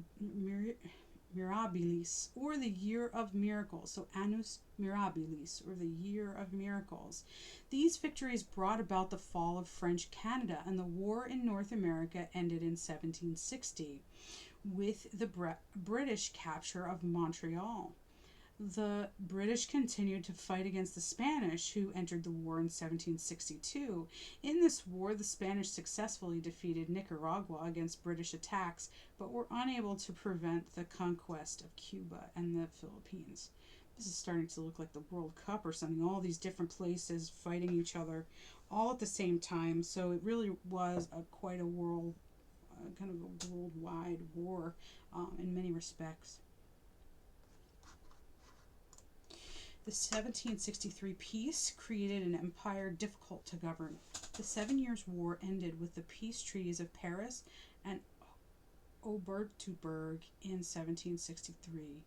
or the Year of Miracles. So Annus Mirabilis, or the Year of Miracles. These victories brought about the fall of French Canada, and the war in North America ended in 1760 with the British capture of Montreal. The British continued to fight against the Spanish, who entered the war in 1762. In this war, the Spanish successfully defeated Nicaragua against British attacks, but were unable to prevent the conquest of Cuba and the Philippines. This is starting to look like the World Cup or something. All these different places fighting each other all at the same time. So it really was quite a world, kind of a worldwide war in many respects. The 1763 peace created an empire difficult to govern. The 7 Years' War ended with the peace treaties of Paris and Obertburg in 1763,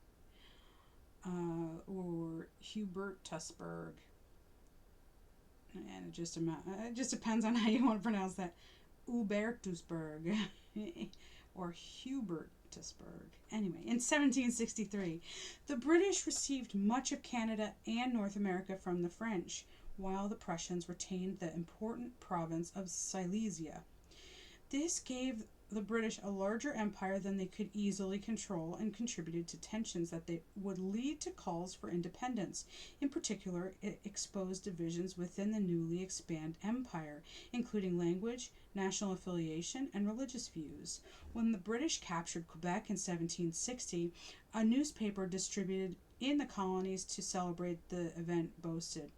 or Hubertusburg. And it just depends on how you want to pronounce that. Hubertusburg or Hubert. Anyway, in 1763, the British received much of Canada and North America from the French, while the Prussians retained the important province of Silesia. This gave the British a larger empire than they could easily control and contributed to tensions that they would lead to calls for independence. In particular, it exposed divisions within the newly expanded empire, including language, national affiliation, and religious views. When the British captured Quebec in 1760, a newspaper distributed in the colonies to celebrate the event boasted,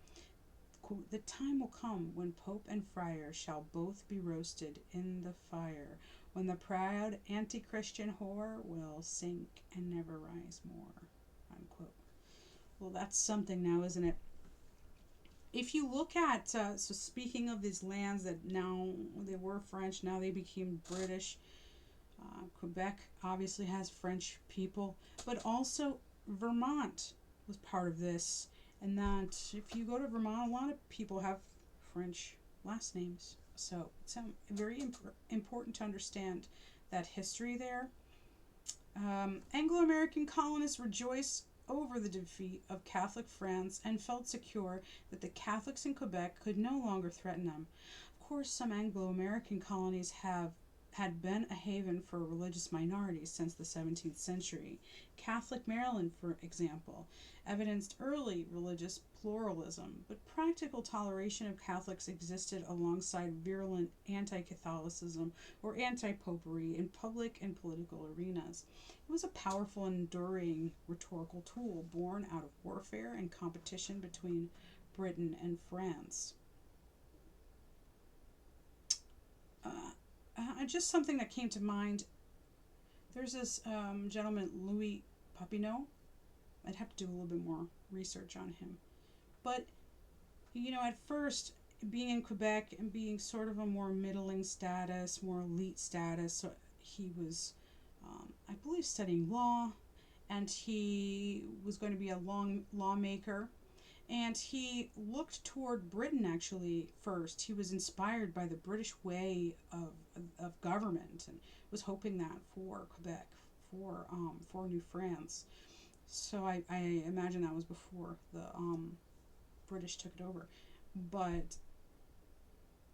quote, "The time will come when Pope and Friar shall both be roasted in the fire, when the proud anti-Christian whore will sink and never rise more," unquote. Well, that's something now, isn't it? If you look at, so speaking of these lands that now they were French, now they became British. Quebec obviously has French people, but also Vermont was part of this. And that if you go to Vermont, a lot of people have French last names. So it's very important to understand that history there. Anglo-American colonists rejoiced over the defeat of Catholic France and felt secure that the Catholics in Quebec could no longer threaten them. Of course, some Anglo-American colonies had been a haven for religious minorities since the 17th century. Catholic Maryland, for example, evidenced early religious pluralism, but practical toleration of Catholics existed alongside virulent anti-Catholicism or anti-popery in public and political arenas. It was a powerful and enduring rhetorical tool born out of warfare and competition between Britain and France. Just something that came to mind. There's this gentleman, Louis Papineau. I'd have to do a little bit more research on him. But, at first, being in Quebec and being sort of a more middling status, more elite status, so he was, I believe, studying law, and he was going to be a lawmaker. And he looked toward Britain, actually, first. He was inspired by the British way of government and was hoping that for Quebec, for New France. So I imagine that was before the British took it over. But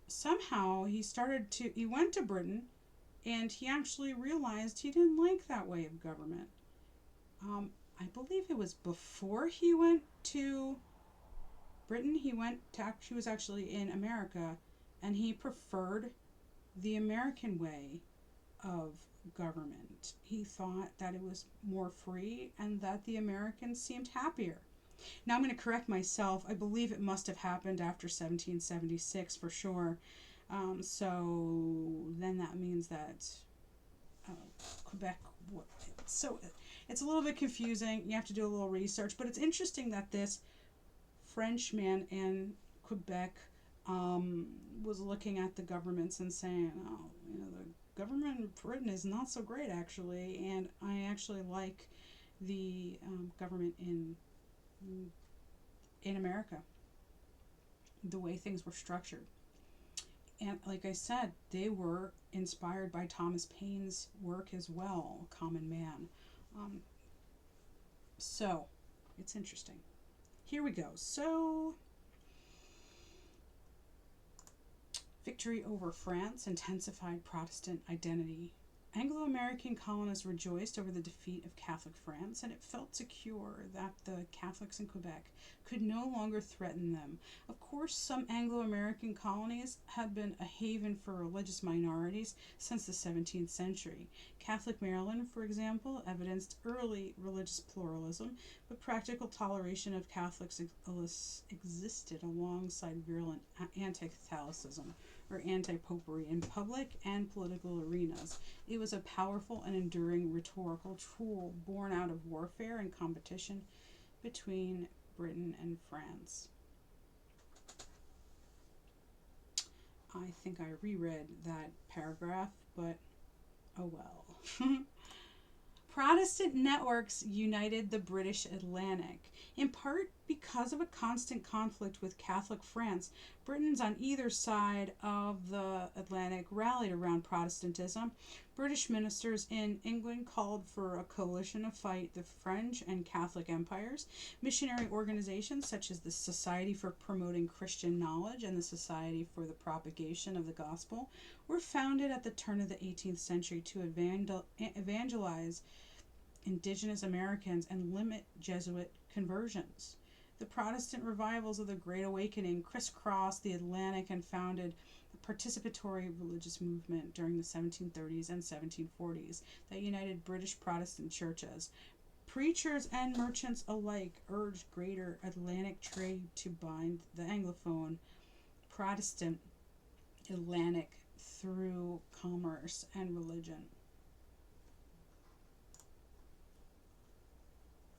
somehow he went to Britain, and he actually realized he didn't like that way of government. I believe it was before he went to Britain. He was actually in America, and he preferred the American way of government. He thought that it was more free and that the Americans seemed happier. Now I'm going to correct myself. I believe it must have happened after 1776 for sure. So then that means that uh, Quebec. So it's a little bit confusing. You have to do a little research, but it's interesting that this Frenchman in Quebec was looking at the governments and saying, "Oh, the government in Britain is not so great actually, and I actually like the government in America, the way things were structured." And like I said, they were inspired by Thomas Paine's work as well, Common Man. Um, so it's interesting. Here we go. So, victory over France intensified Protestant identity. Anglo-American colonists rejoiced over the defeat of Catholic France, and it felt secure that the Catholics in Quebec could no longer threaten them. Of course, some Anglo-American colonies had been a haven for religious minorities since the 17th century. Catholic Maryland, for example, evidenced early religious pluralism, but practical toleration of Catholics existed alongside virulent anti-Catholicism or anti-popery in public and political arenas. It was a powerful and enduring rhetorical tool born out of warfare and competition between Britain and France. I think I reread that paragraph, but oh well. Protestant networks united the British Atlantic. In part because of a constant conflict with Catholic France, Britons on either side of the Atlantic rallied around Protestantism. British ministers in England called for a coalition to fight the French and Catholic empires. Missionary organizations such as the Society for Promoting Christian Knowledge and the Society for the Propagation of the Gospel were founded at the turn of the 18th century to evangelize indigenous Americans and limit Jesuit conversions. The Protestant revivals of the Great Awakening crisscrossed the Atlantic and founded a participatory religious movement during the 1730s and 1740s that united British Protestant churches. Preachers and merchants alike urged greater Atlantic trade to bind the Anglophone Protestant Atlantic through commerce and religion.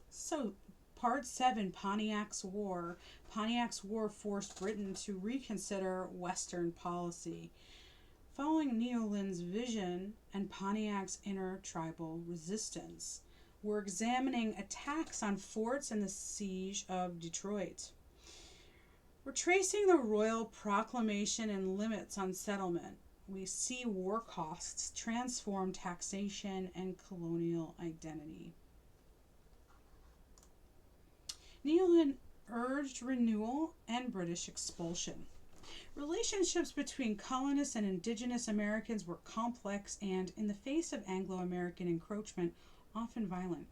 So, Part 7, Pontiac's War. Pontiac's War forced Britain to reconsider Western policy. Following Neolin's vision and Pontiac's intertribal resistance, we're examining attacks on forts and the siege of Detroit. We're tracing the royal proclamation and limits on settlement. We see war costs transform taxation and colonial identity. Neolin urged renewal and British expulsion. Relationships between colonists and indigenous Americans were complex and, in the face of Anglo-American encroachment, often violent.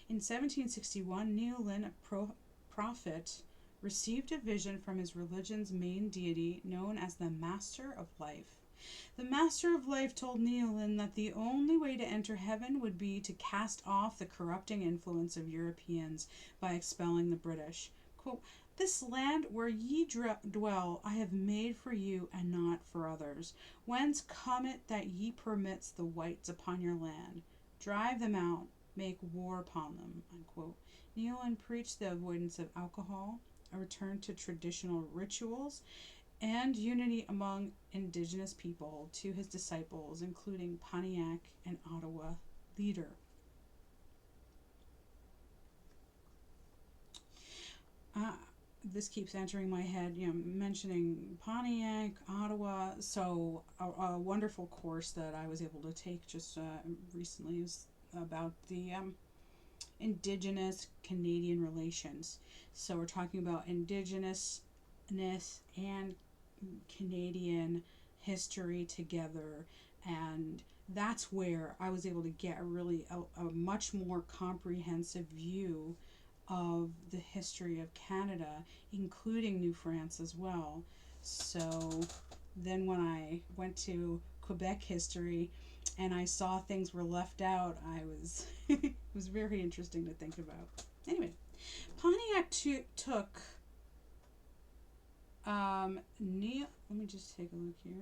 In 1761, Neolin, a prophet, received a vision from his religion's main deity known as the Master of Life. The Master of Life told Neolin that the only way to enter heaven would be to cast off the corrupting influence of Europeans by expelling the British. Quote, "This land where ye dwell I have made for you and not for others. Whence come it that ye permits the whites upon your land? Drive them out, make war upon them." Unquote. Neolin preached the avoidance of alcohol, a return to traditional rituals, and unity among indigenous people to his disciples, including Pontiac and Ottawa leader. This keeps entering my head, mentioning Pontiac, Ottawa. So a wonderful course that I was able to take just recently is about the Indigenous Canadian relations. So we're talking about Indigenousness and Canadian history together, and that's where I was able to get a much more comprehensive view of the history of Canada, including New France as well. So then when I went to Quebec history and I saw things were left out, it was very interesting to think about. Anyway, Pontiac took Let me just take a look here.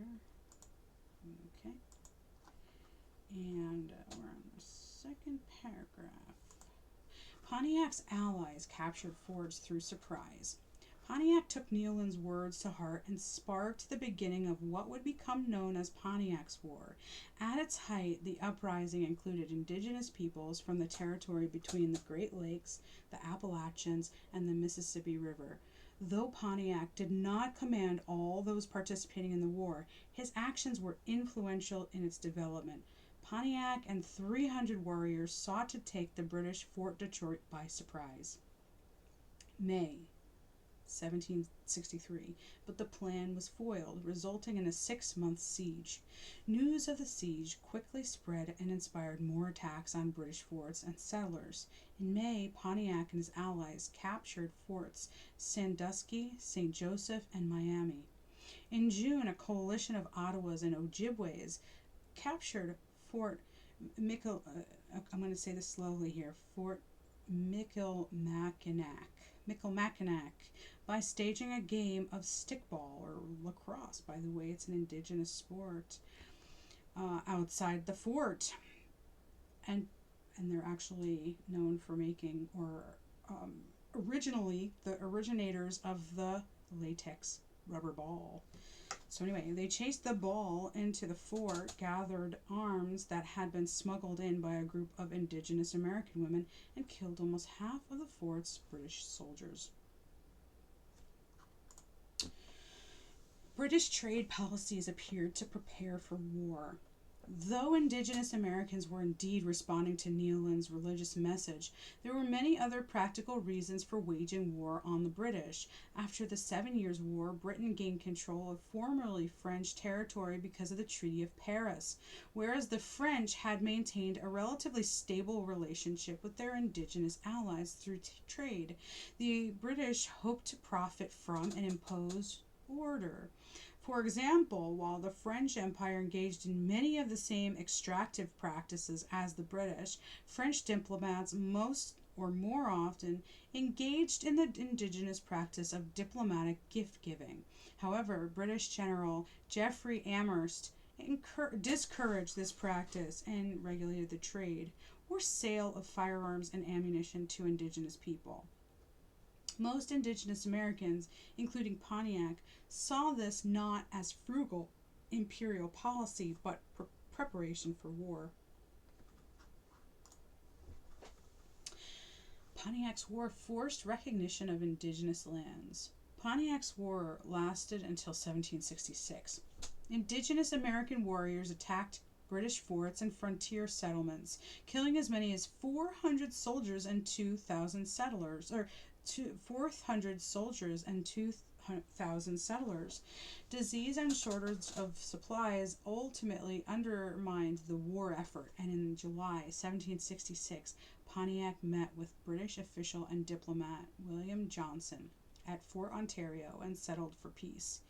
Okay. And we're on the second paragraph. Pontiac's allies captured forts through surprise. Pontiac took Neyland's words to heart and sparked the beginning of what would become known as Pontiac's War. At its height, the uprising included indigenous peoples from the territory between the Great Lakes, the Appalachians, and the Mississippi River. Though Pontiac did not command all those participating in the war, his actions were influential in its development. Pontiac and 300 warriors sought to take the British Fort Detroit by surprise. May 1763, but the plan was foiled, resulting in a 6-month siege. News of the siege quickly spread and inspired more attacks on British forts and settlers. In May, Pontiac and his allies captured forts Sandusky, St. Joseph, and Miami. In June, a coalition of Ottawas and Ojibways captured Fort I'm going to say this slowly here, Fort Michilimackinac, by staging a game of stickball or lacrosse. By the way, it's an indigenous sport outside the fort, and they're actually known for making, or originally the originators of the latex rubber ball. So anyway, they chased the ball into the fort, gathered arms that had been smuggled in by a group of indigenous American women, and killed almost half of the fort's British soldiers. British trade policies appeared to prepare for war. Though indigenous Americans were indeed responding to Neyland's religious message, there were many other practical reasons for waging war on the British. After the 7 Years' War, Britain gained control of formerly French territory because of the Treaty of Paris, whereas the French had maintained a relatively stable relationship with their indigenous allies through trade. The British hoped to profit from and impose order. For example, while the French Empire engaged in many of the same extractive practices as the British, French diplomats most or more often engaged in the indigenous practice of diplomatic gift-giving. However, British General Geoffrey Amherst discouraged this practice and regulated the trade or sale of firearms and ammunition to indigenous people. Most indigenous Americans, including Pontiac, saw this not as frugal imperial policy, but preparation for war. Pontiac's War forced recognition of indigenous lands. Pontiac's War lasted until 1766. Indigenous American warriors attacked British forts and frontier settlements, killing as many as 400 soldiers and 2,000 settlers, 400 soldiers and 2,000 settlers. Disease and shortage of supplies ultimately undermined the war effort, and in July 1766, Pontiac met with British official and diplomat William Johnson at Fort Ontario and settled for peace.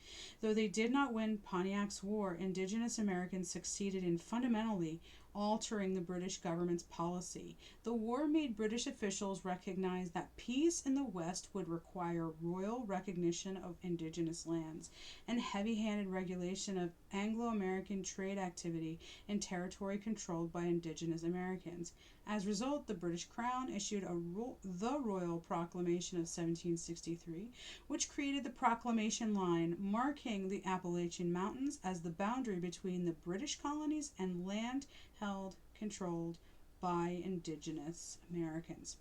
Though they did not win Pontiac's War, indigenous Americans succeeded in fundamentally altering the British government's policy. The war made British officials recognize that peace in the West would require royal recognition of indigenous lands and heavy-handed regulation of Anglo-American trade activity in territory controlled by indigenous Americans. As a result, the British Crown issued the Royal Proclamation of 1763, which created the Proclamation Line, marking the Appalachian Mountains as the boundary between the British colonies and land held, controlled by indigenous Americans.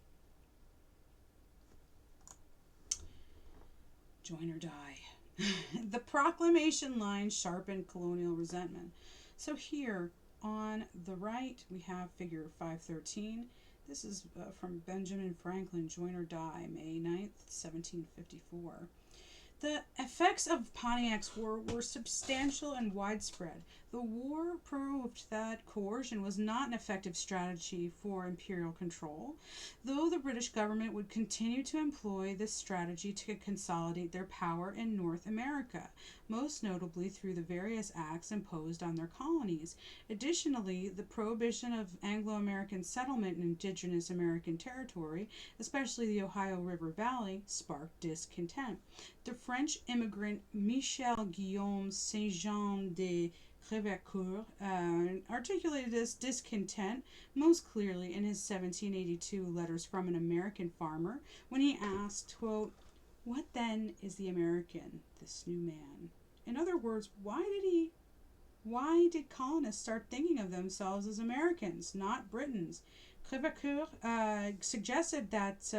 Join or die. The Proclamation Line sharpened colonial resentment. So here on the right, we have figure 513. This is from Benjamin Franklin, Join or Die, May 9th, 1754. The effects of Pontiac's War were substantial and widespread. The war proved that coercion was not an effective strategy for imperial control, though the British government would continue to employ this strategy to consolidate their power in North America, most notably through the various acts imposed on their colonies. Additionally, the prohibition of Anglo-American settlement in indigenous American territory, especially the Ohio River Valley, sparked discontent. The French immigrant Michel Guillaume Saint-Jean de Crévecoeur articulated this discontent most clearly in his 1782 Letters from an American Farmer when he asked, quote, "What then is the American, this new man?" In other words, why did colonists start thinking of themselves as Americans, not Britons? Crévecoeur suggested that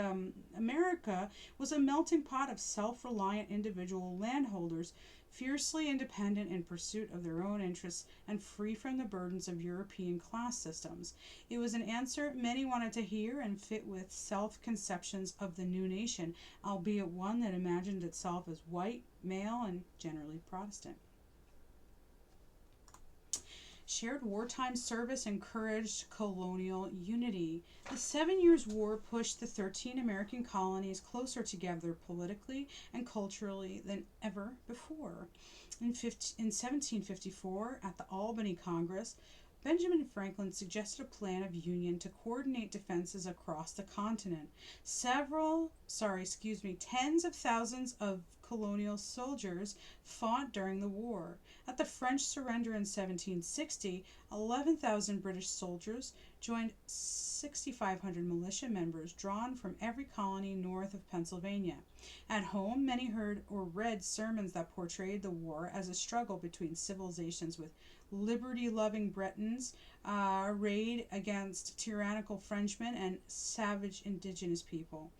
America was a melting pot of self-reliant individual landholders, fiercely independent in pursuit of their own interests and free from the burdens of European class systems. It was an answer many wanted to hear and fit with self-conceptions of the new nation, albeit one that imagined itself as white, male, and generally Protestant. Shared wartime service encouraged colonial unity. The 7 Years' War pushed the 13 American colonies closer together politically and culturally than ever before. In 1754, at the Albany Congress, Benjamin Franklin suggested a plan of union to coordinate defenses across the continent. Tens of thousands of colonial soldiers fought during the war. At the French surrender in 1760, 11,000 British soldiers joined 6,500 militia members drawn from every colony north of Pennsylvania. At home, many heard or read sermons that portrayed the war as a struggle between civilizations, with liberty-loving Bretons arrayed against tyrannical Frenchmen and savage indigenous people.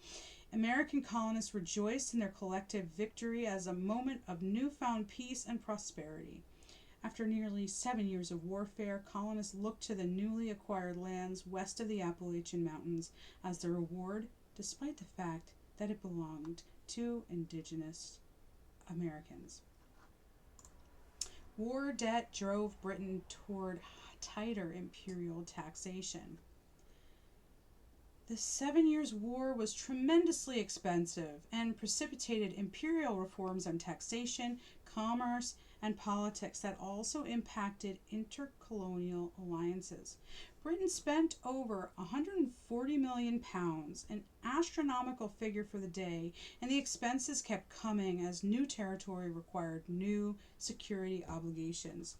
American colonists rejoiced in their collective victory as a moment of newfound peace and prosperity. After nearly 7 years of warfare, colonists looked to the newly acquired lands west of the Appalachian Mountains as their reward, despite the fact that it belonged to indigenous Americans. War debt drove Britain toward tighter imperial taxation. The 7 Years' War was tremendously expensive and precipitated imperial reforms on taxation, commerce, and politics that also impacted intercolonial alliances. Britain spent over £140 million, an astronomical figure for the day, and the expenses kept coming as new territory required new security obligations.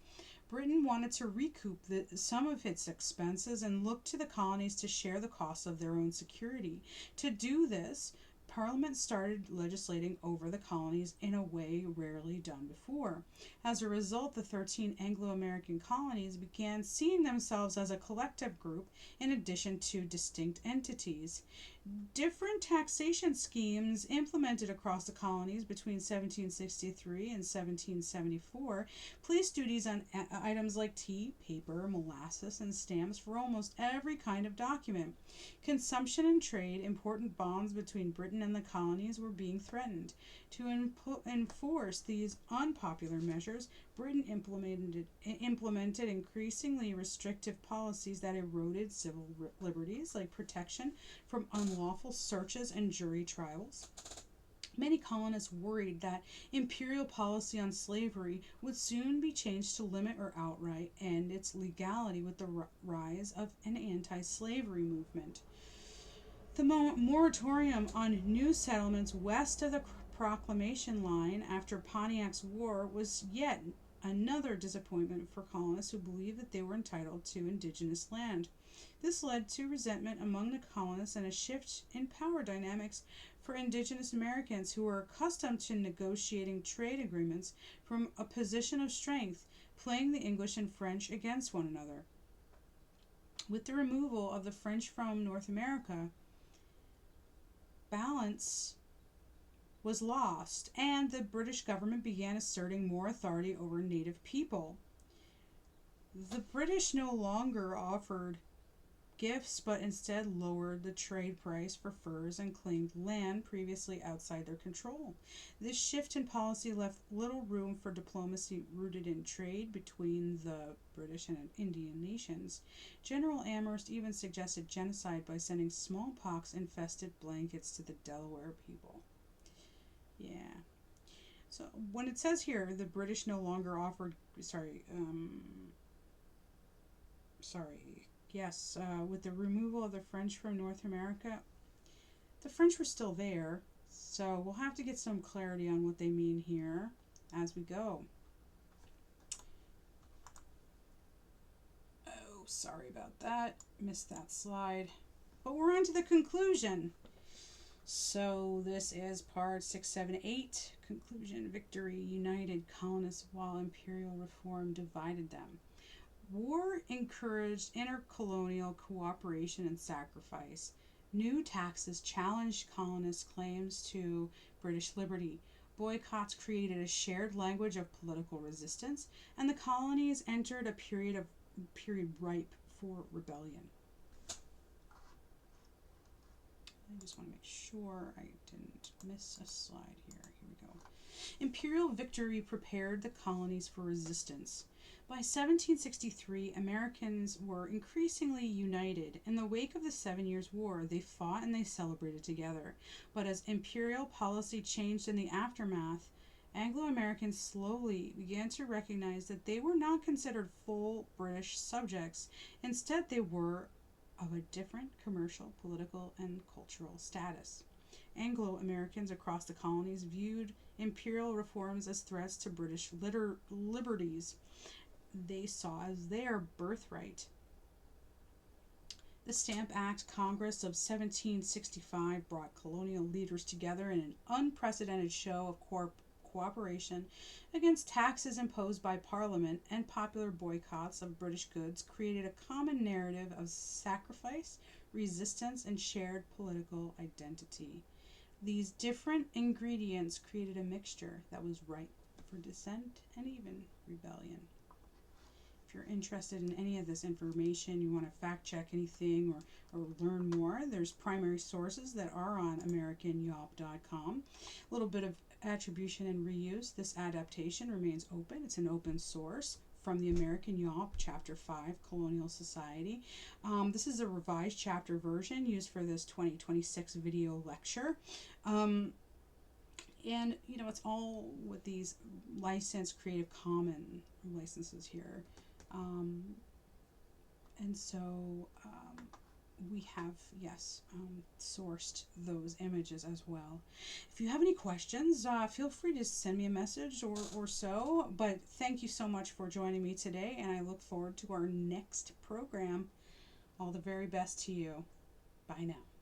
Britain wanted to recoup some of its expenses and looked to the colonies to share the costs of their own security. To do this, Parliament started legislating over the colonies in a way rarely done before. As a result, the 13 Anglo-American colonies began seeing themselves as a collective group in addition to distinct entities. Different taxation schemes implemented across the colonies between 1763 and 1774 placed duties on items like tea, paper, molasses, and stamps for almost every kind of document. Consumption and trade, important bonds between Britain and the colonies, were being threatened. To enforce these unpopular measures, Britain implemented increasingly restrictive policies that eroded civil liberties, like protection from unlawful searches and jury trials. Many colonists worried that imperial policy on slavery would soon be changed to limit or outright end its legality with the rise of an anti-slavery movement. The moratorium on new settlements west of the Proclamation Line after Pontiac's War was yet another disappointment for colonists who believed that they were entitled to indigenous land. This led to resentment among the colonists and a shift in power dynamics for indigenous Americans who were accustomed to negotiating trade agreements from a position of strength, playing the English and French against one another. With the removal of the French from North America, balance was lost, and the British government began asserting more authority over native people. The British no longer offered gifts, but instead lowered the trade price for furs and claimed land previously outside their control. This shift in policy left little room for diplomacy rooted in trade between the British and Indian nations. General Amherst even suggested genocide by sending smallpox infested blankets to the Delaware people. Yeah. So when it says here the British no longer offered, yes, with the removal of the French from North America, the French were still there, so we'll have to get some clarity on what they mean here as we go. Oh, sorry about that. Missed that slide. But we're on to the conclusion. So this is part 678. Conclusion: victory united colonists while imperial reform divided them. War encouraged intercolonial cooperation and sacrifice. New taxes challenged colonists' claims to British liberty. Boycotts created a shared language of political resistance, and the colonies entered a period ripe for rebellion. I just want to make sure I didn't miss a slide here. Here we go. Imperial victory prepared the colonies for resistance. By 1763, Americans were increasingly united. In the wake of the 7 Years' War, they fought and they celebrated together. But as imperial policy changed in the aftermath, Anglo-Americans slowly began to recognize that they were not considered full British subjects. Instead, they were of a different commercial, political, and cultural status. Anglo-Americans across the colonies viewed imperial reforms as threats to British liberties they saw as their birthright. The Stamp Act Congress of 1765 brought colonial leaders together in an unprecedented show of cooperation against taxes imposed by Parliament, and popular boycotts of British goods created a common narrative of sacrifice, resistance, and shared political identity. These different ingredients created a mixture that was ripe for dissent and even rebellion. If you're interested in any of this information, you want to fact check anything or learn more, there's primary sources that are on AmericanYAWP.com. A little bit of attribution and reuse. This adaptation remains open. It's an open source from the American YAWP, Chapter 5, Colonial Society. This is a revised chapter version used for this 2026 video lecture. And, it's all with these licensed Creative Commons licenses here. And so we have, sourced those images as well. If you have any questions, feel free to send me a message or so. But thank you so much for joining me today, and I look forward to our next program. All the very best to you. Bye now.